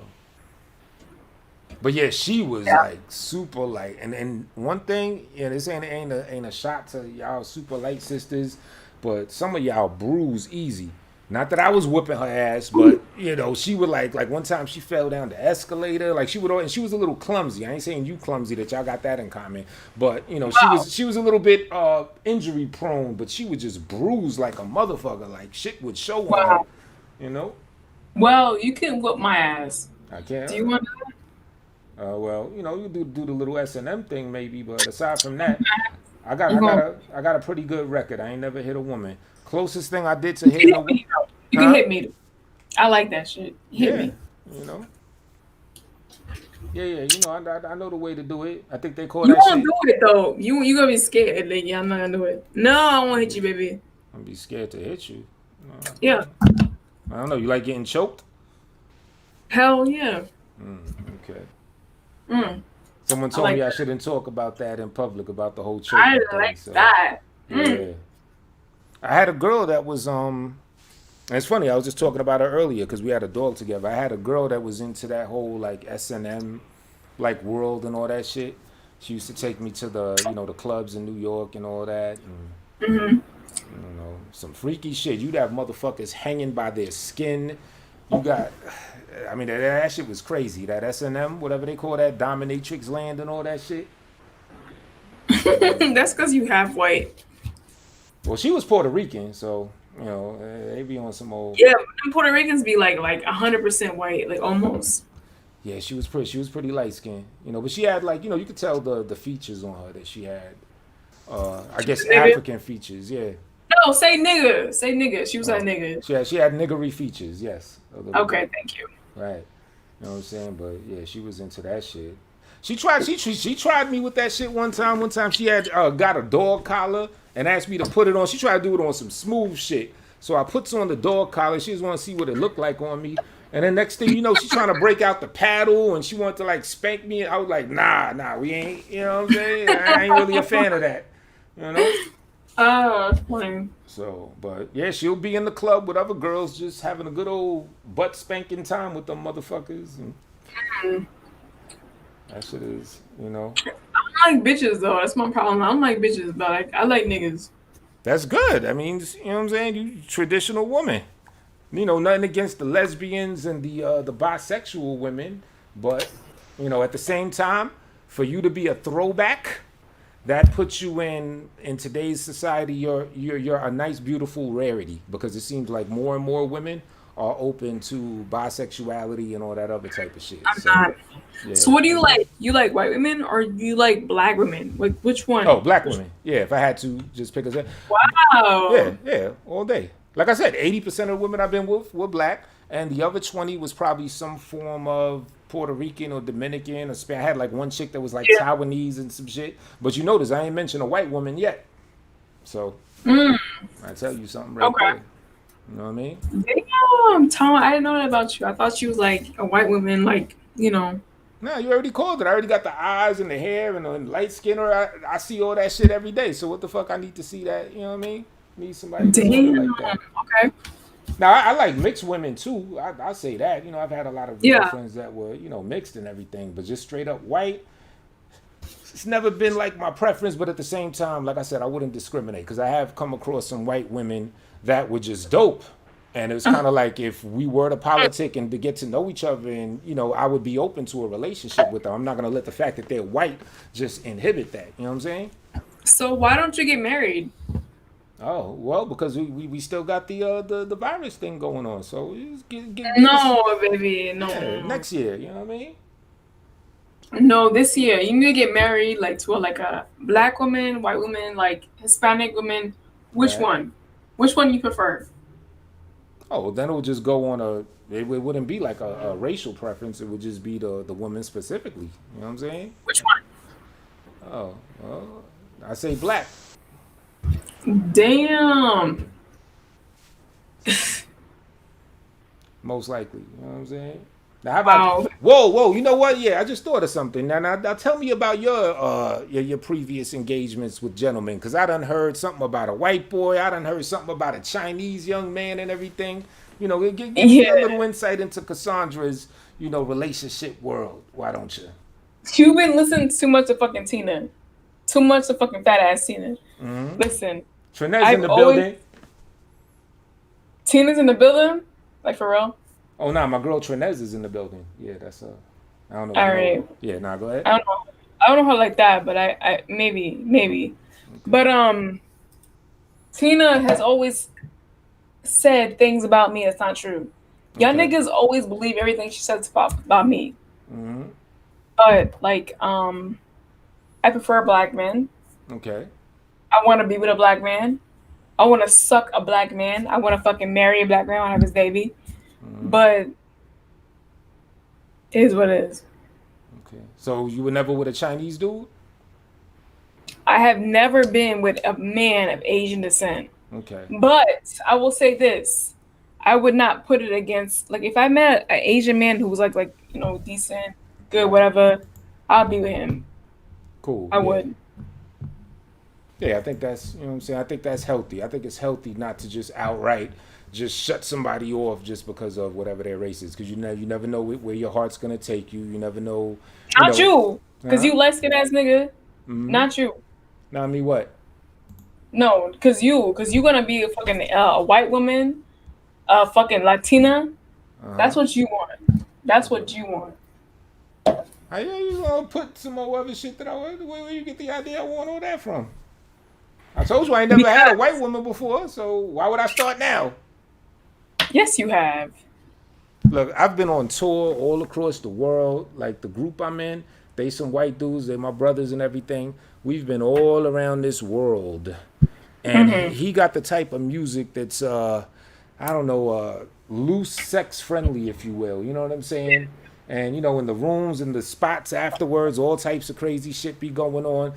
But yeah, she was like super light, and one thing, yeah, this ain't a shot to y'all super light sisters, but some of y'all bruise easy. Not that I was whooping her ass, but you know, she would like one time she fell down the escalator, like she would, and she was a little clumsy. I ain't saying you clumsy, that y'all got that in common, but you know, she was a little bit injury prone, but she would just bruise like a motherfucker, like shit would show on her, you know. Well, you can whoop my ass. I can't. Do you want to? Well, you know, you do the little S&M thing maybe, but aside from that, I got a pretty good record. I ain't never hit a woman. Closest thing I did to hitting a woman. You can hit me. I like that shit. Hit me. You know. Yeah. You know, I know the way to do it. I think they call you that shit. You won't do it though. You gonna be scared. Like, yeah, I'm not gonna do it. No, I won't hit you, baby. I'm gonna be scared to hit you. No. Yeah. I don't know. You like getting choked? Hell yeah. Okay. Someone told me I shouldn't talk about that in public, about the whole choking I thing. like that. Yeah. I had a girl that was and it's funny, I was just talking about her earlier because we had a dog together. I had a girl that was into that whole like S&M like world and all that shit. She used to take me to the, you know, the clubs in New York and all that. And, you know, some freaky shit. You'd have motherfuckers hanging by their skin. You got, I mean, that shit was crazy. That S&M, whatever they call that, dominatrix land and all that shit. That's because you half white. Well, she was Puerto Rican, so, you know, they be on some old... Yeah, Puerto Ricans be like 100% white, like almost. Yeah, she was pretty light skinned, you know, but she had like, you know, you could tell the features on her that she had. I guess African features. Yeah. No, say nigga. Say nigga. She was a nigga. She had niggery features. Yes. Okay, thank you. Right. You know what I'm saying? But yeah, she was into that shit. She tried me with that shit one time. One time she had got a dog collar and asked me to put it on. She tried to do it on some smooth shit. So I puts on the dog collar. She just want to see what it looked like on me. And then next thing you know, she's trying to break out the paddle and she wanted to like spank me. I was like, nah, we ain't. You know what I'm saying? I ain't really a fan of that. You know? Funny. So, but yeah, she'll be in the club with other girls, just having a good old butt spanking time with them motherfuckers. And that shit is, you know. I don't like bitches though. That's my problem. I don't like bitches, but I like niggas. That's good. I mean, you know what I'm saying? You traditional woman. You know, nothing against the lesbians and the bisexual women, but you know, at the same time, for you to be a throwback, that puts you in today's society. You're a nice, beautiful rarity, because it seems like more and more women are open to bisexuality and all that other type of shit. I'm not. Yeah. So what do you like? You like white women or you like black women? Like which one? Oh, black women. Yeah, if I had to just pick a. Wow. Yeah, all day. Like I said, 80% of the women I've been with were black, and the other 20 was probably some form of Puerto Rican or Dominican or Spanish. I had like one chick that was like Taiwanese and some shit. But you notice I ain't mentioned a white woman yet. So I tell you something right there. You know what I mean? Damn, Tom, I didn't know that about you. I thought you was like a white woman, like, you know. No, you already called it. I already got the eyes and the hair and the light skin. Or I see all that shit every day. So what the fuck I need to see that? You know what I mean? Need somebody like that. Okay. Now I like mixed women too. I say that. You know, I've had a lot of girlfriends that were, you know, mixed and everything, but just straight up white. It's never been like my preference, but at the same time, like I said, I wouldn't discriminate, because I have come across some white women that were just dope. And it was kind of like, if we were to politic and to get to know each other, and, you know, I would be open to a relationship with them. I'm not going to let the fact that they're white just inhibit that. You know what I'm saying? So why don't you get married? Oh, well, because we still got the virus thing going on. So get no, baby, no. Yeah, next year, you know what I mean? No, this year. You need to get married like to a black woman, white woman, like Hispanic woman. Which one? Which one you prefer? Oh, well, then it would just go on it wouldn't be like a racial preference. It would just be the woman specifically. You know what I'm saying? Which one? Oh, well, I say black. Damn. Most likely. You know what I'm saying? Now, how about whoa, you know what? Yeah, I just thought of something. Now tell me about your previous engagements with gentlemen, because I done heard something about a white boy. I done heard something about a Chinese young man and everything. You know, give me a little insight into Cassandra's, you know, relationship world. Why don't you? You've been listening too much to fucking Tina. Too much to fucking fat ass Tina. Mm-hmm. Listen. Trina's in the building. Tina's in the building? Like for real? Oh, no, my girl Trinez is in the building. Yeah, that's I don't know. All right. Yeah, go ahead. I don't know her like that, but I maybe. Okay. But Tina has always said things about me that's not true. Y'all niggas always believe everything she says about me. Mm-hmm. But like I prefer black men. Okay. I want to be with a black man. I want to suck a black man. I want to fucking marry a black man. I want to have his baby. Mm-hmm. But it is what it is. Okay. So you were never with a Chinese dude? I have never been with a man of Asian descent. Okay. But I will say this. I would not put it against, like, if I met an Asian man who was like you know, decent, good, whatever, I'll be with him. Cool. I would. Yeah, I think that's, you know what I'm saying? I think that's healthy. I think it's healthy not to just outright just shut somebody off just because of whatever their race is, because you never know where your heart's gonna take you. You never know. Not you, because you light skin ass nigga. Mm-hmm. Not you. Not me. What? No, because you're gonna be a fucking a white woman, a fucking Latina. That's what you want. That's what you want. How you gonna put some more other shit that where you get the idea I want all that from? I told you I ain't never had a white woman before, so why would I start now? Yes, you have. Look, I've been on tour all across the world. Like the group I'm in, They some white dudes. They my brothers and everything. We've been all around this world, and he got the type of music that's I don't know, loose, sex friendly, if you will. You know what I'm saying? And you know, in the rooms and the spots afterwards, all types of crazy shit be going on.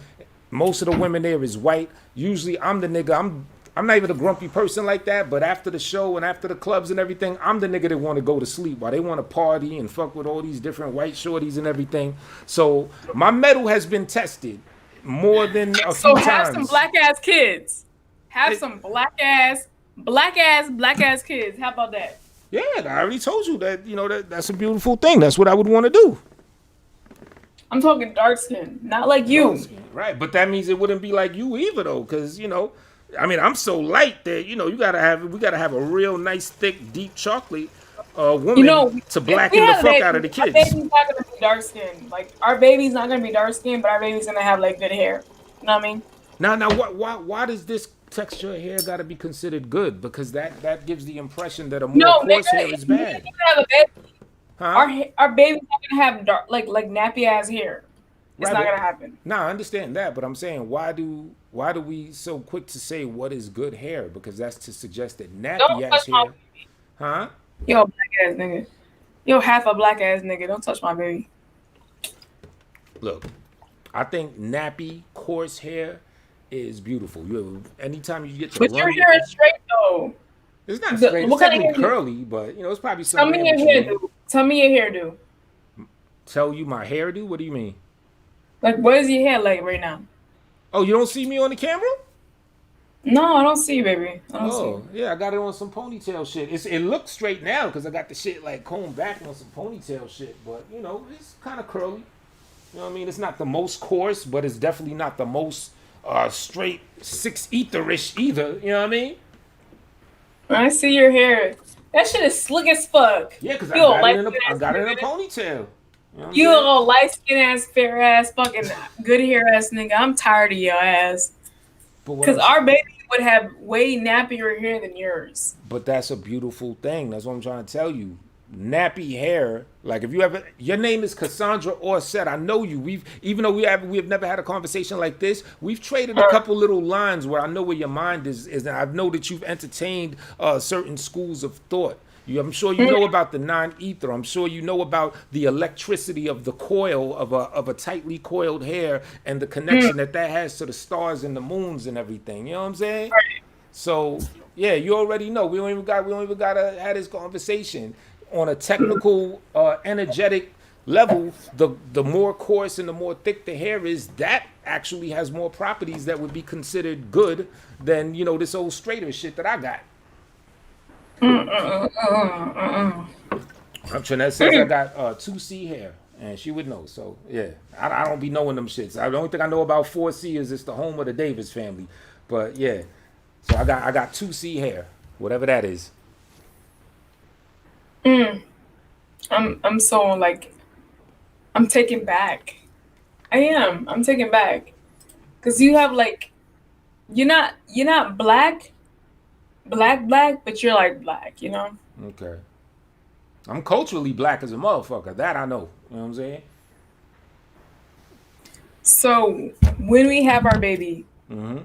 Most of the women there is white. Usually, I'm the nigga. I'm not even a grumpy person like that, but after the show and after the clubs and everything, I'm the nigga that want to go to sleep while they want to party and fuck with all these different white shorties and everything. So my metal has been tested more than a few times. So have some black ass kids. Have some black ass kids. How about that? Yeah, I already told you that. You know that's a beautiful thing. That's what I would want to do. I'm talking dark skin, not like you. Right, but that means it wouldn't be like you either, though, because you know. I mean, I'm so light that we gotta have a real nice, thick, deep chocolate woman to blacken the fuck out of the kids. Our baby's not gonna be dark skinned. Like our baby's not gonna be dark skinned, but our baby's gonna have like good hair. You know what I mean? Now, why does this texture of hair gotta be considered good? Because that gives the impression that a more coarse hair is bad. You have a baby. Huh? Our baby's not gonna have dark like nappy ass hair. It's not gonna happen. Nah, I understand that, but I'm saying why do we so quick to say what is good hair? Because that's to suggest that nappy ass hair. Huh? Yo, black ass nigga. Yo, half a black ass nigga. Don't touch my baby. Look, I think nappy, coarse hair is beautiful. Anytime you get to but your hair is straight though. It's not straight. It's technically curly, but it's probably something. Tell me your hairdo. Tell me your hairdo. Tell you my hairdo? What do you mean? Like, what is your hair like right now? Oh, you don't see me on the camera? No, I don't see you, baby. I don't see you. Yeah, I got it on some ponytail shit. It looks straight now because I got the shit like combed back on some ponytail shit. But, it's kind of curly. You know what I mean? It's not the most coarse, but it's definitely not the most straight 6 etherish either. You know what I mean? I see your hair. That shit is slick as fuck. Yeah, because I got it in a ponytail. You a little light skin ass, fair ass, fucking good hair ass nigga. I'm tired of your ass. Because our baby would have way nappier hair than yours. But that's a beautiful thing. That's what I'm trying to tell you. Nappy hair. Like if you ever, your name is Cassandra Auset. I know you. Even though we have never had a conversation like this. We've traded a couple little lines where I know where your mind is, and I know that you've entertained certain schools of thought. I'm sure you know about the non-ether. I'm sure you know about the electricity of the coil of a tightly coiled hair and the connection that has to the stars and the moons and everything. You know what I'm saying? Right. So yeah, you already know. We don't even gotta have this conversation on a technical, energetic level. The more coarse and the more thick the hair is, that actually has more properties that would be considered good than this old straighter shit that I got. Trinette says I got 2C hair, and she would know. So yeah, I don't be knowing them shits. The only thing I know about 4C is it's the home of the Davis family. But yeah, so I got 2C hair, whatever that is. I'm so like, I'm taken back. I'm taken back, cause you have like, you're not black, but you're like black, Okay. I'm culturally black as a motherfucker. That I know. You know what I'm saying? So when we have our baby, all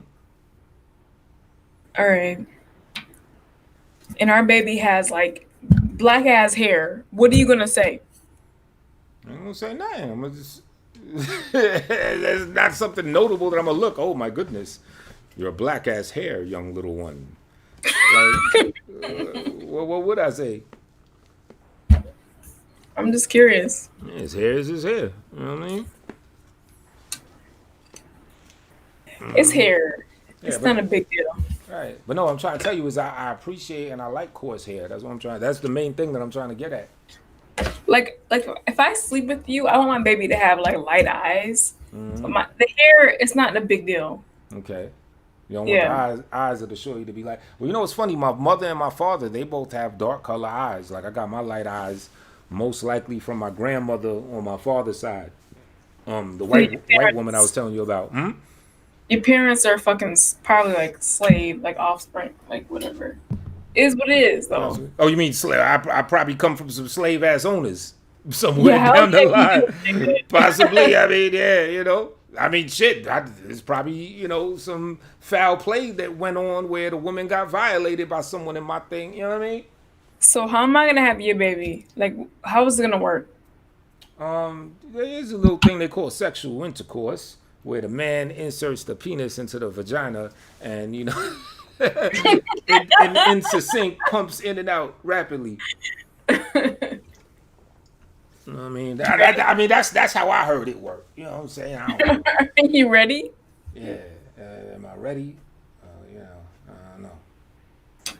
right, and our baby has like black ass hair, what are you gonna say? I ain't gonna say nothing. I'm gonna just. That's not something notable that I'm gonna look. Oh my goodness, you're a black ass hair, young little one. Like, what would I say? I'm just curious. His hair is his hair. You know what I mean? It's hair. It's not a big deal. Right. But no, I'm trying to tell you is I appreciate and I like coarse hair. That's what I'm trying. That's the main thing that I'm trying to get at. Like if I sleep with you, I want my baby to have like light eyes. But the hair, it's not a big deal. Okay. You don't want the eyes of the shorty to be like. Well, you know what's funny? My mother and my father, they both have dark color eyes. Like I got my light eyes most likely from my grandmother on my father's side. The white woman I was telling you about. Your parents are fucking probably like slave, like offspring, like whatever. Is what it is though. Oh, you mean slave? I probably come from some slave ass owners. somewhere down the line. Possibly. I mean, yeah, you know. I mean, shit. There's probably, you know, some foul play that went on where the woman got violated by someone in my thing. You know what I mean? So how am I gonna have your baby? Like, how is it gonna work? There is a little thing they call sexual intercourse, where the man inserts the penis into the vagina, and you know, in succinct pumps in and out rapidly. You know what I mean? I mean, that's how I heard it work. You know what I'm saying? I don't know. Are you ready? Yeah. Am I ready? You know, I don't know.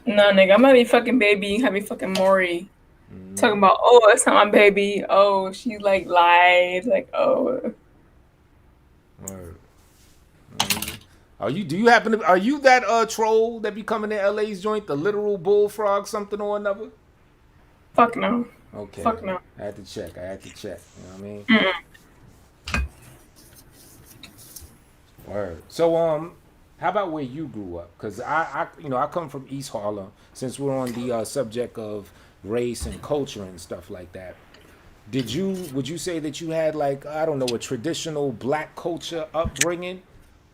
No, nigga, I'm gonna be fucking baby, have me fucking Maury. Talking about, oh, it's not my baby. Oh, she like lied. Like, oh. Word. Are you that troll that be coming to LA's joint, the literal bullfrog something or another? Fuck no. Okay. Fuck no. I had to check. You know what I mean? Mm-mm. Word. So how about where you grew up? Because I come from East Harlem. Since we're on the subject of race and culture and stuff like that, would you say that you had, like, I don't know, a traditional black culture upbringing,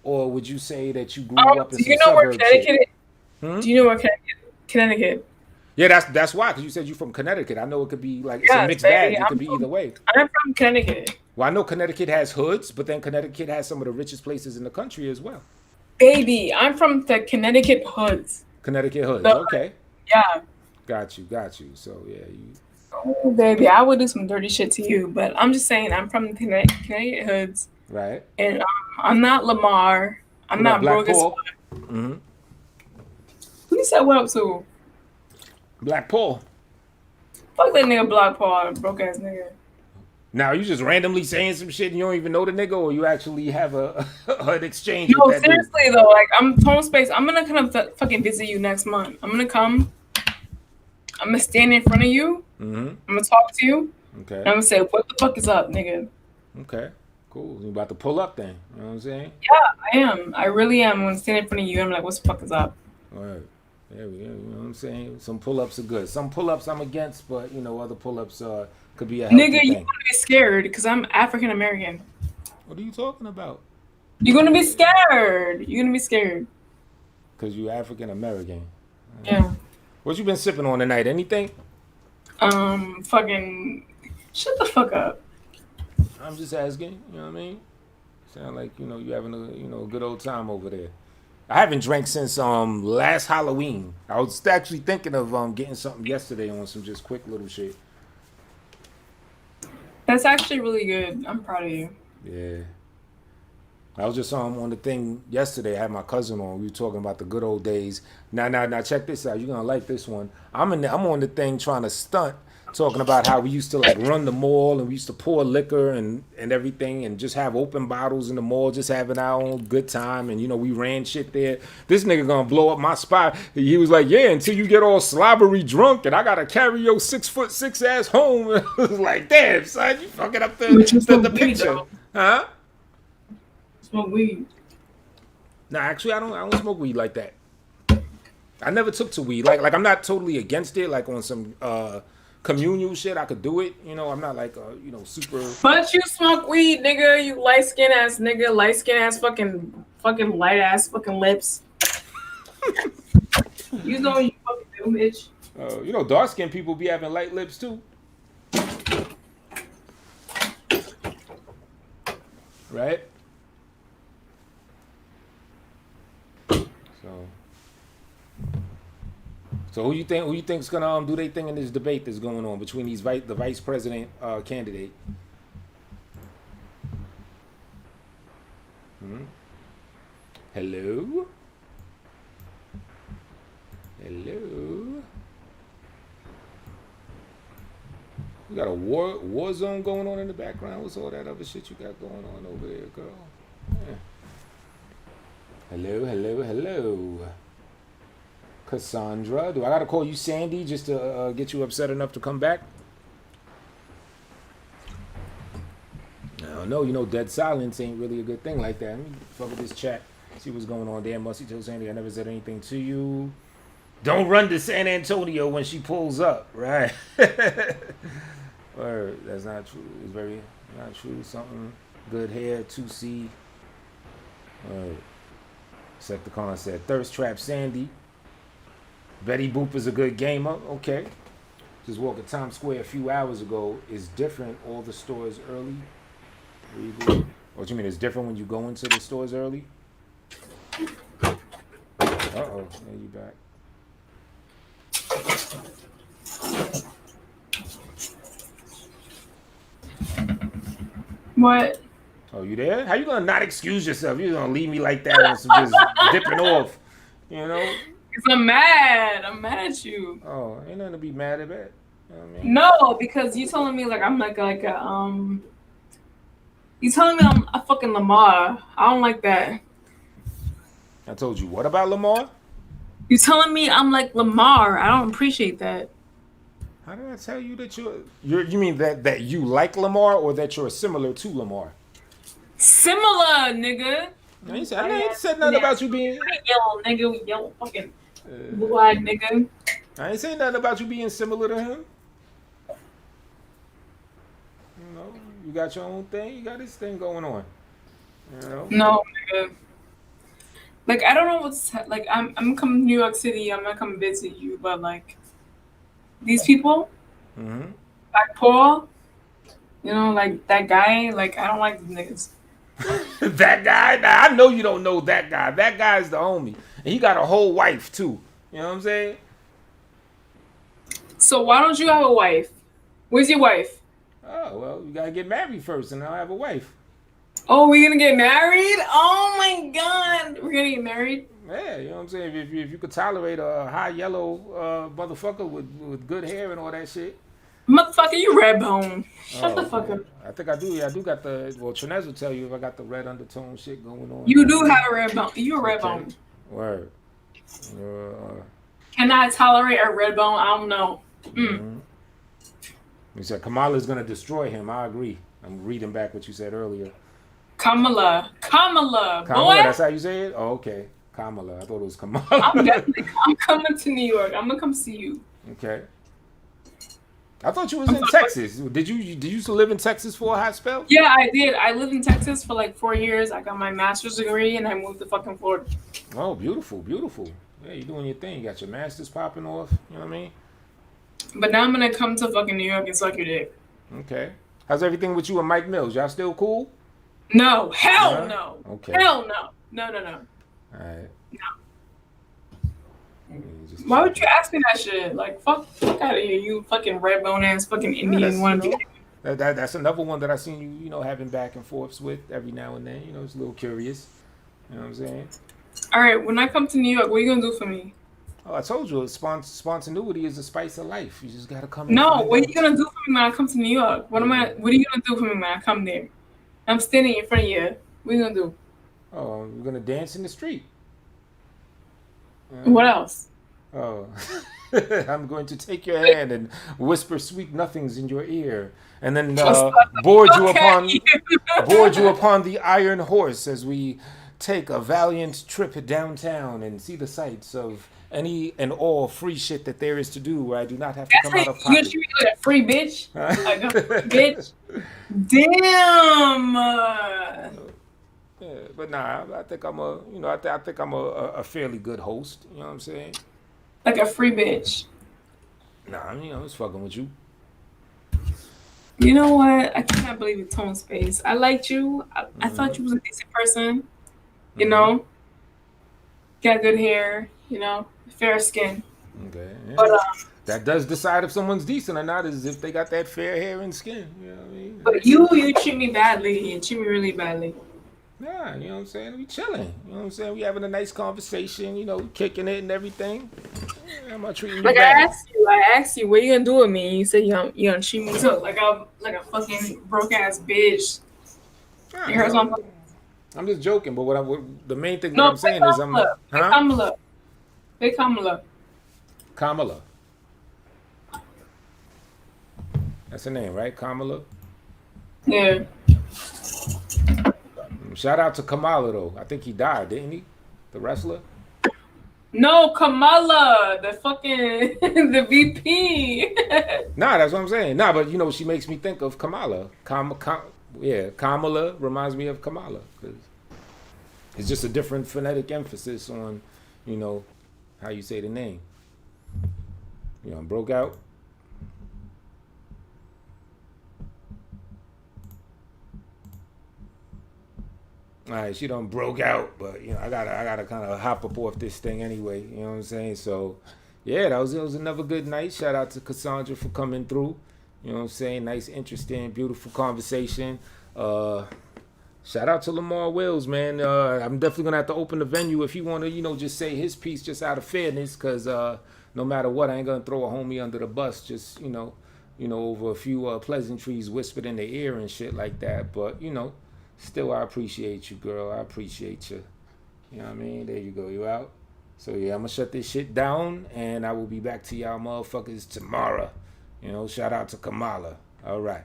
or would you say that you grew up in some suburbs? Do you know where Connecticut? Yeah, that's why, because you said you're from Connecticut. I know it could be like it's a mixed bag. It could be either way. I'm from Connecticut. Well, I know Connecticut has hoods, but then Connecticut has some of the richest places in the country as well. Baby, I'm from the Connecticut hoods. Connecticut hoods, okay. Yeah. Got you. So yeah, Oh, baby, I would do some dirty shit to you, but I'm just saying I'm from the Connecticut hoods. Right. And I'm not Lamar. I'm not broke as fuck. Mm-hmm. Who you said what up to? Black Paul. Fuck that nigga Black Paul, broke ass nigga. Now, you just randomly saying some shit and you don't even know the nigga, or you actually have an exchange No, with that seriously dude? though, like, I'm home space. I'm gonna come fucking visit you next month. I'm gonna come. I'm gonna stand in front of you. Mm-hmm. I'm gonna talk to you. Okay. And I'm gonna say, what the fuck is up, nigga? Okay. Cool. You about to pull up then? You know what I'm saying? Yeah, I am. I really am. I'm gonna stand in front of you. I'm like, what the fuck is up? All right. There we go. You know what I'm saying? Some pull-ups are good. Some pull-ups I'm against, but you know, other pull-ups could be a healthy Nigga, thing. you're gonna be scared because I'm African American. What are you talking about? You're gonna be scared. You're gonna be scared. Because you're African American. Yeah. What you been sipping on tonight? Anything? Fucking shut the fuck up. I'm just asking. You know what I mean? Sound like, you know, you having a good old time over there. I haven't drank since last Halloween. I was actually thinking of getting something yesterday on some just quick little shit. That's actually really good. I'm proud of you. Yeah. I was just on the thing yesterday. I had my cousin on. We were talking about the good old days. Now check this out. You're gonna like this one. I'm on the thing trying to stunt, talking about how we used to like run the mall and we used to pour liquor and everything and just have open bottles in the mall, just having our own good time. And you know, we ran shit there. This nigga gonna blow up my spot. He was like, yeah, until you get all slobbery drunk and I gotta carry your 6'6" ass home. I was like, damn, son, you fucking up the picture. Huh? Smoke weed. Nah, actually, I don't smoke weed like that. I never took to weed. Like I'm not totally against it. Like on some communal shit, I could do it. You know, I'm not like super. But you smoke weed, nigga. You light skin ass nigga. Light skin ass fucking light ass fucking lips. You know you fucking do, bitch. You know, dark skinned people be having light lips too. Right? So who you think's gonna do their thing in this debate that's going on between the vice president candidate? Hello? You got a war zone going on in the background. What's all that other shit you got going on over there, girl? Yeah. Hello. Cassandra, do I gotta call you Sandy just to get you upset enough to come back? I don't know. You know, dead silence ain't really a good thing like that. Let me fuck with this chat. See what's going on there. Musty told Sandy I never said anything to you. Don't run to San Antonio when she pulls up, right? Or that's not true. It's very not true. Something good hair, 2C. Secticon said Thirst Trap Sandy. Betty Boop is a good gamer. Okay. Just walking Times Square a few hours ago. Is different. All the stores early. What you mean? It's different when you go into the stores early? Uh-oh. There you back. What? Oh, you there? How you gonna not excuse yourself? You gonna leave me like that and some just dipping off? You know? Because I'm mad. I'm mad at you. Oh, ain't nothing to be mad at. You know what I mean? No, because you telling me like I'm like a you telling me I'm a fucking Lamar. I don't like that. I told you what about Lamar? You telling me I'm like Lamar. I don't appreciate that. How did I tell you that you mean that you like Lamar or that you're similar to Lamar? Similar, nigga. I ain't said nothing about you being yellow nigga, yellow fucking blue-eyed nigga. I ain't saying nothing about you being similar to him. You know, you got your own thing. You got this thing going on. You know? No, nigga. Like I don't know what's like. I'm coming to New York City. I'm gonna come visit you, but like these people, like Paul, you know, like that guy. Like I don't like these niggas. That guy? Nah, I know you don't know that guy. That guy's the homie. And he got a whole wife, too. You know what I'm saying? So why don't you have a wife? Where's your wife? Oh, well, you got to get married first, and I'll have a wife. Oh, we're going to get married? Oh, my God. We're going to get married? Yeah, you know what I'm saying? If you could tolerate a high yellow motherfucker with good hair and all that shit. Motherfucker, you red bone. Shut the fuck up. I think I do. Yeah, I do got the. Well, Trinez will tell you if I got the red undertone shit going on. You do have a red bone. You a red bone. Word. Can I tolerate a red bone? I don't know. You said Kamala's gonna destroy him. I agree. I'm reading back what you said earlier. Kamala, boy. That's how you say it. Oh, okay. Kamala. I thought it was Kamala. I'm coming to New York. I'm gonna come see you. Okay. I thought you was in Texas. Did you used to live in Texas for a hot spell? Yeah, I did. I lived in Texas for like 4 years. I got my master's degree and I moved to fucking Florida. Oh, beautiful, beautiful. Yeah, you're doing your thing. You got your master's popping off. You know what I mean? But now I'm gonna come to fucking New York and suck your dick. Okay. How's everything with you and Mike Mills? Y'all still cool? No. Hell no. Okay. Hell no. No. All right. No. Why would you ask me that shit? Like, fuck out of here, you fucking red bone ass fucking Indian one. That's another one that I seen you know, having back and forths with every now and then. You know, it's a little curious. You know what I'm saying? All right, when I come to New York, what are you gonna do for me? Oh, I told you, spontaneity is the spice of life. You just gotta come. No, what are you gonna do for me when I come to New York? What are you gonna do for me when I come there? I'm standing in front of you. What are you gonna do? Oh, we're gonna dance in the street. What else? Oh, I'm going to take your hand and whisper sweet nothings in your ear, and then board you upon the iron horse as we take a valiant trip downtown and see the sights of any and all free shit that there is to do where I do not have to come out of pocket. You treat me like a free bitch? Like a bitch? Damn! Yeah, but nah, I think I'm I think I'm a fairly good host. You know what I'm saying? Like a free bitch. Nah, I mean, I was fucking with you. You know what? I cannot believe it, Tone Space. I liked you. I thought you was a decent person. You know? Got good hair, you know, fair skin. Okay. Yeah. But that does decide if someone's decent or not, is if they got that fair hair and skin. You know what I mean? But you treat me badly. You treat me really badly. Nah, you know what I'm saying? We chilling. You know what I'm saying? We having a nice conversation, you know, kicking it and everything. Yeah, I'm not treating you like bad. I asked you, what you gonna do with me? You said you gonna treat me too, like a fucking broke ass bitch. Nah, You heard something? I'm just joking, but the main thing that I'm saying is Big Kamala. Kamala. That's her name, right? Kamala? Yeah. Shout out to Kamala though. I think he died, didn't he? The wrestler? No, Kamala, the fucking the VP. Nah, that's what I'm saying. Nah, but you know, she makes me think of Kamala. Kamala reminds me of Kamala. It's just a different phonetic emphasis on, you know, how you say the name. You know, broke out. All right, she done broke out, but you know, I gotta kind of hop up off this thing anyway. You know what I'm saying? So, yeah, it was another good night. Shout out to Cassandra for coming through. You know what I'm saying? Nice, interesting, beautiful conversation. Shout out to Lamar Wills, man. I'm definitely gonna have to open the venue if he wanna, you know, just say his piece just out of fairness, cause no matter what, I ain't gonna throw a homie under the bus. Just you know, over a few pleasantries whispered in the ear and shit like that. But you know. Still, I appreciate you, girl. I appreciate you. You know what I mean? There you go. You out? So, yeah, I'm going to shut this shit down, and I will be back to y'all motherfuckers tomorrow. You know, shout out to Kamala. All right.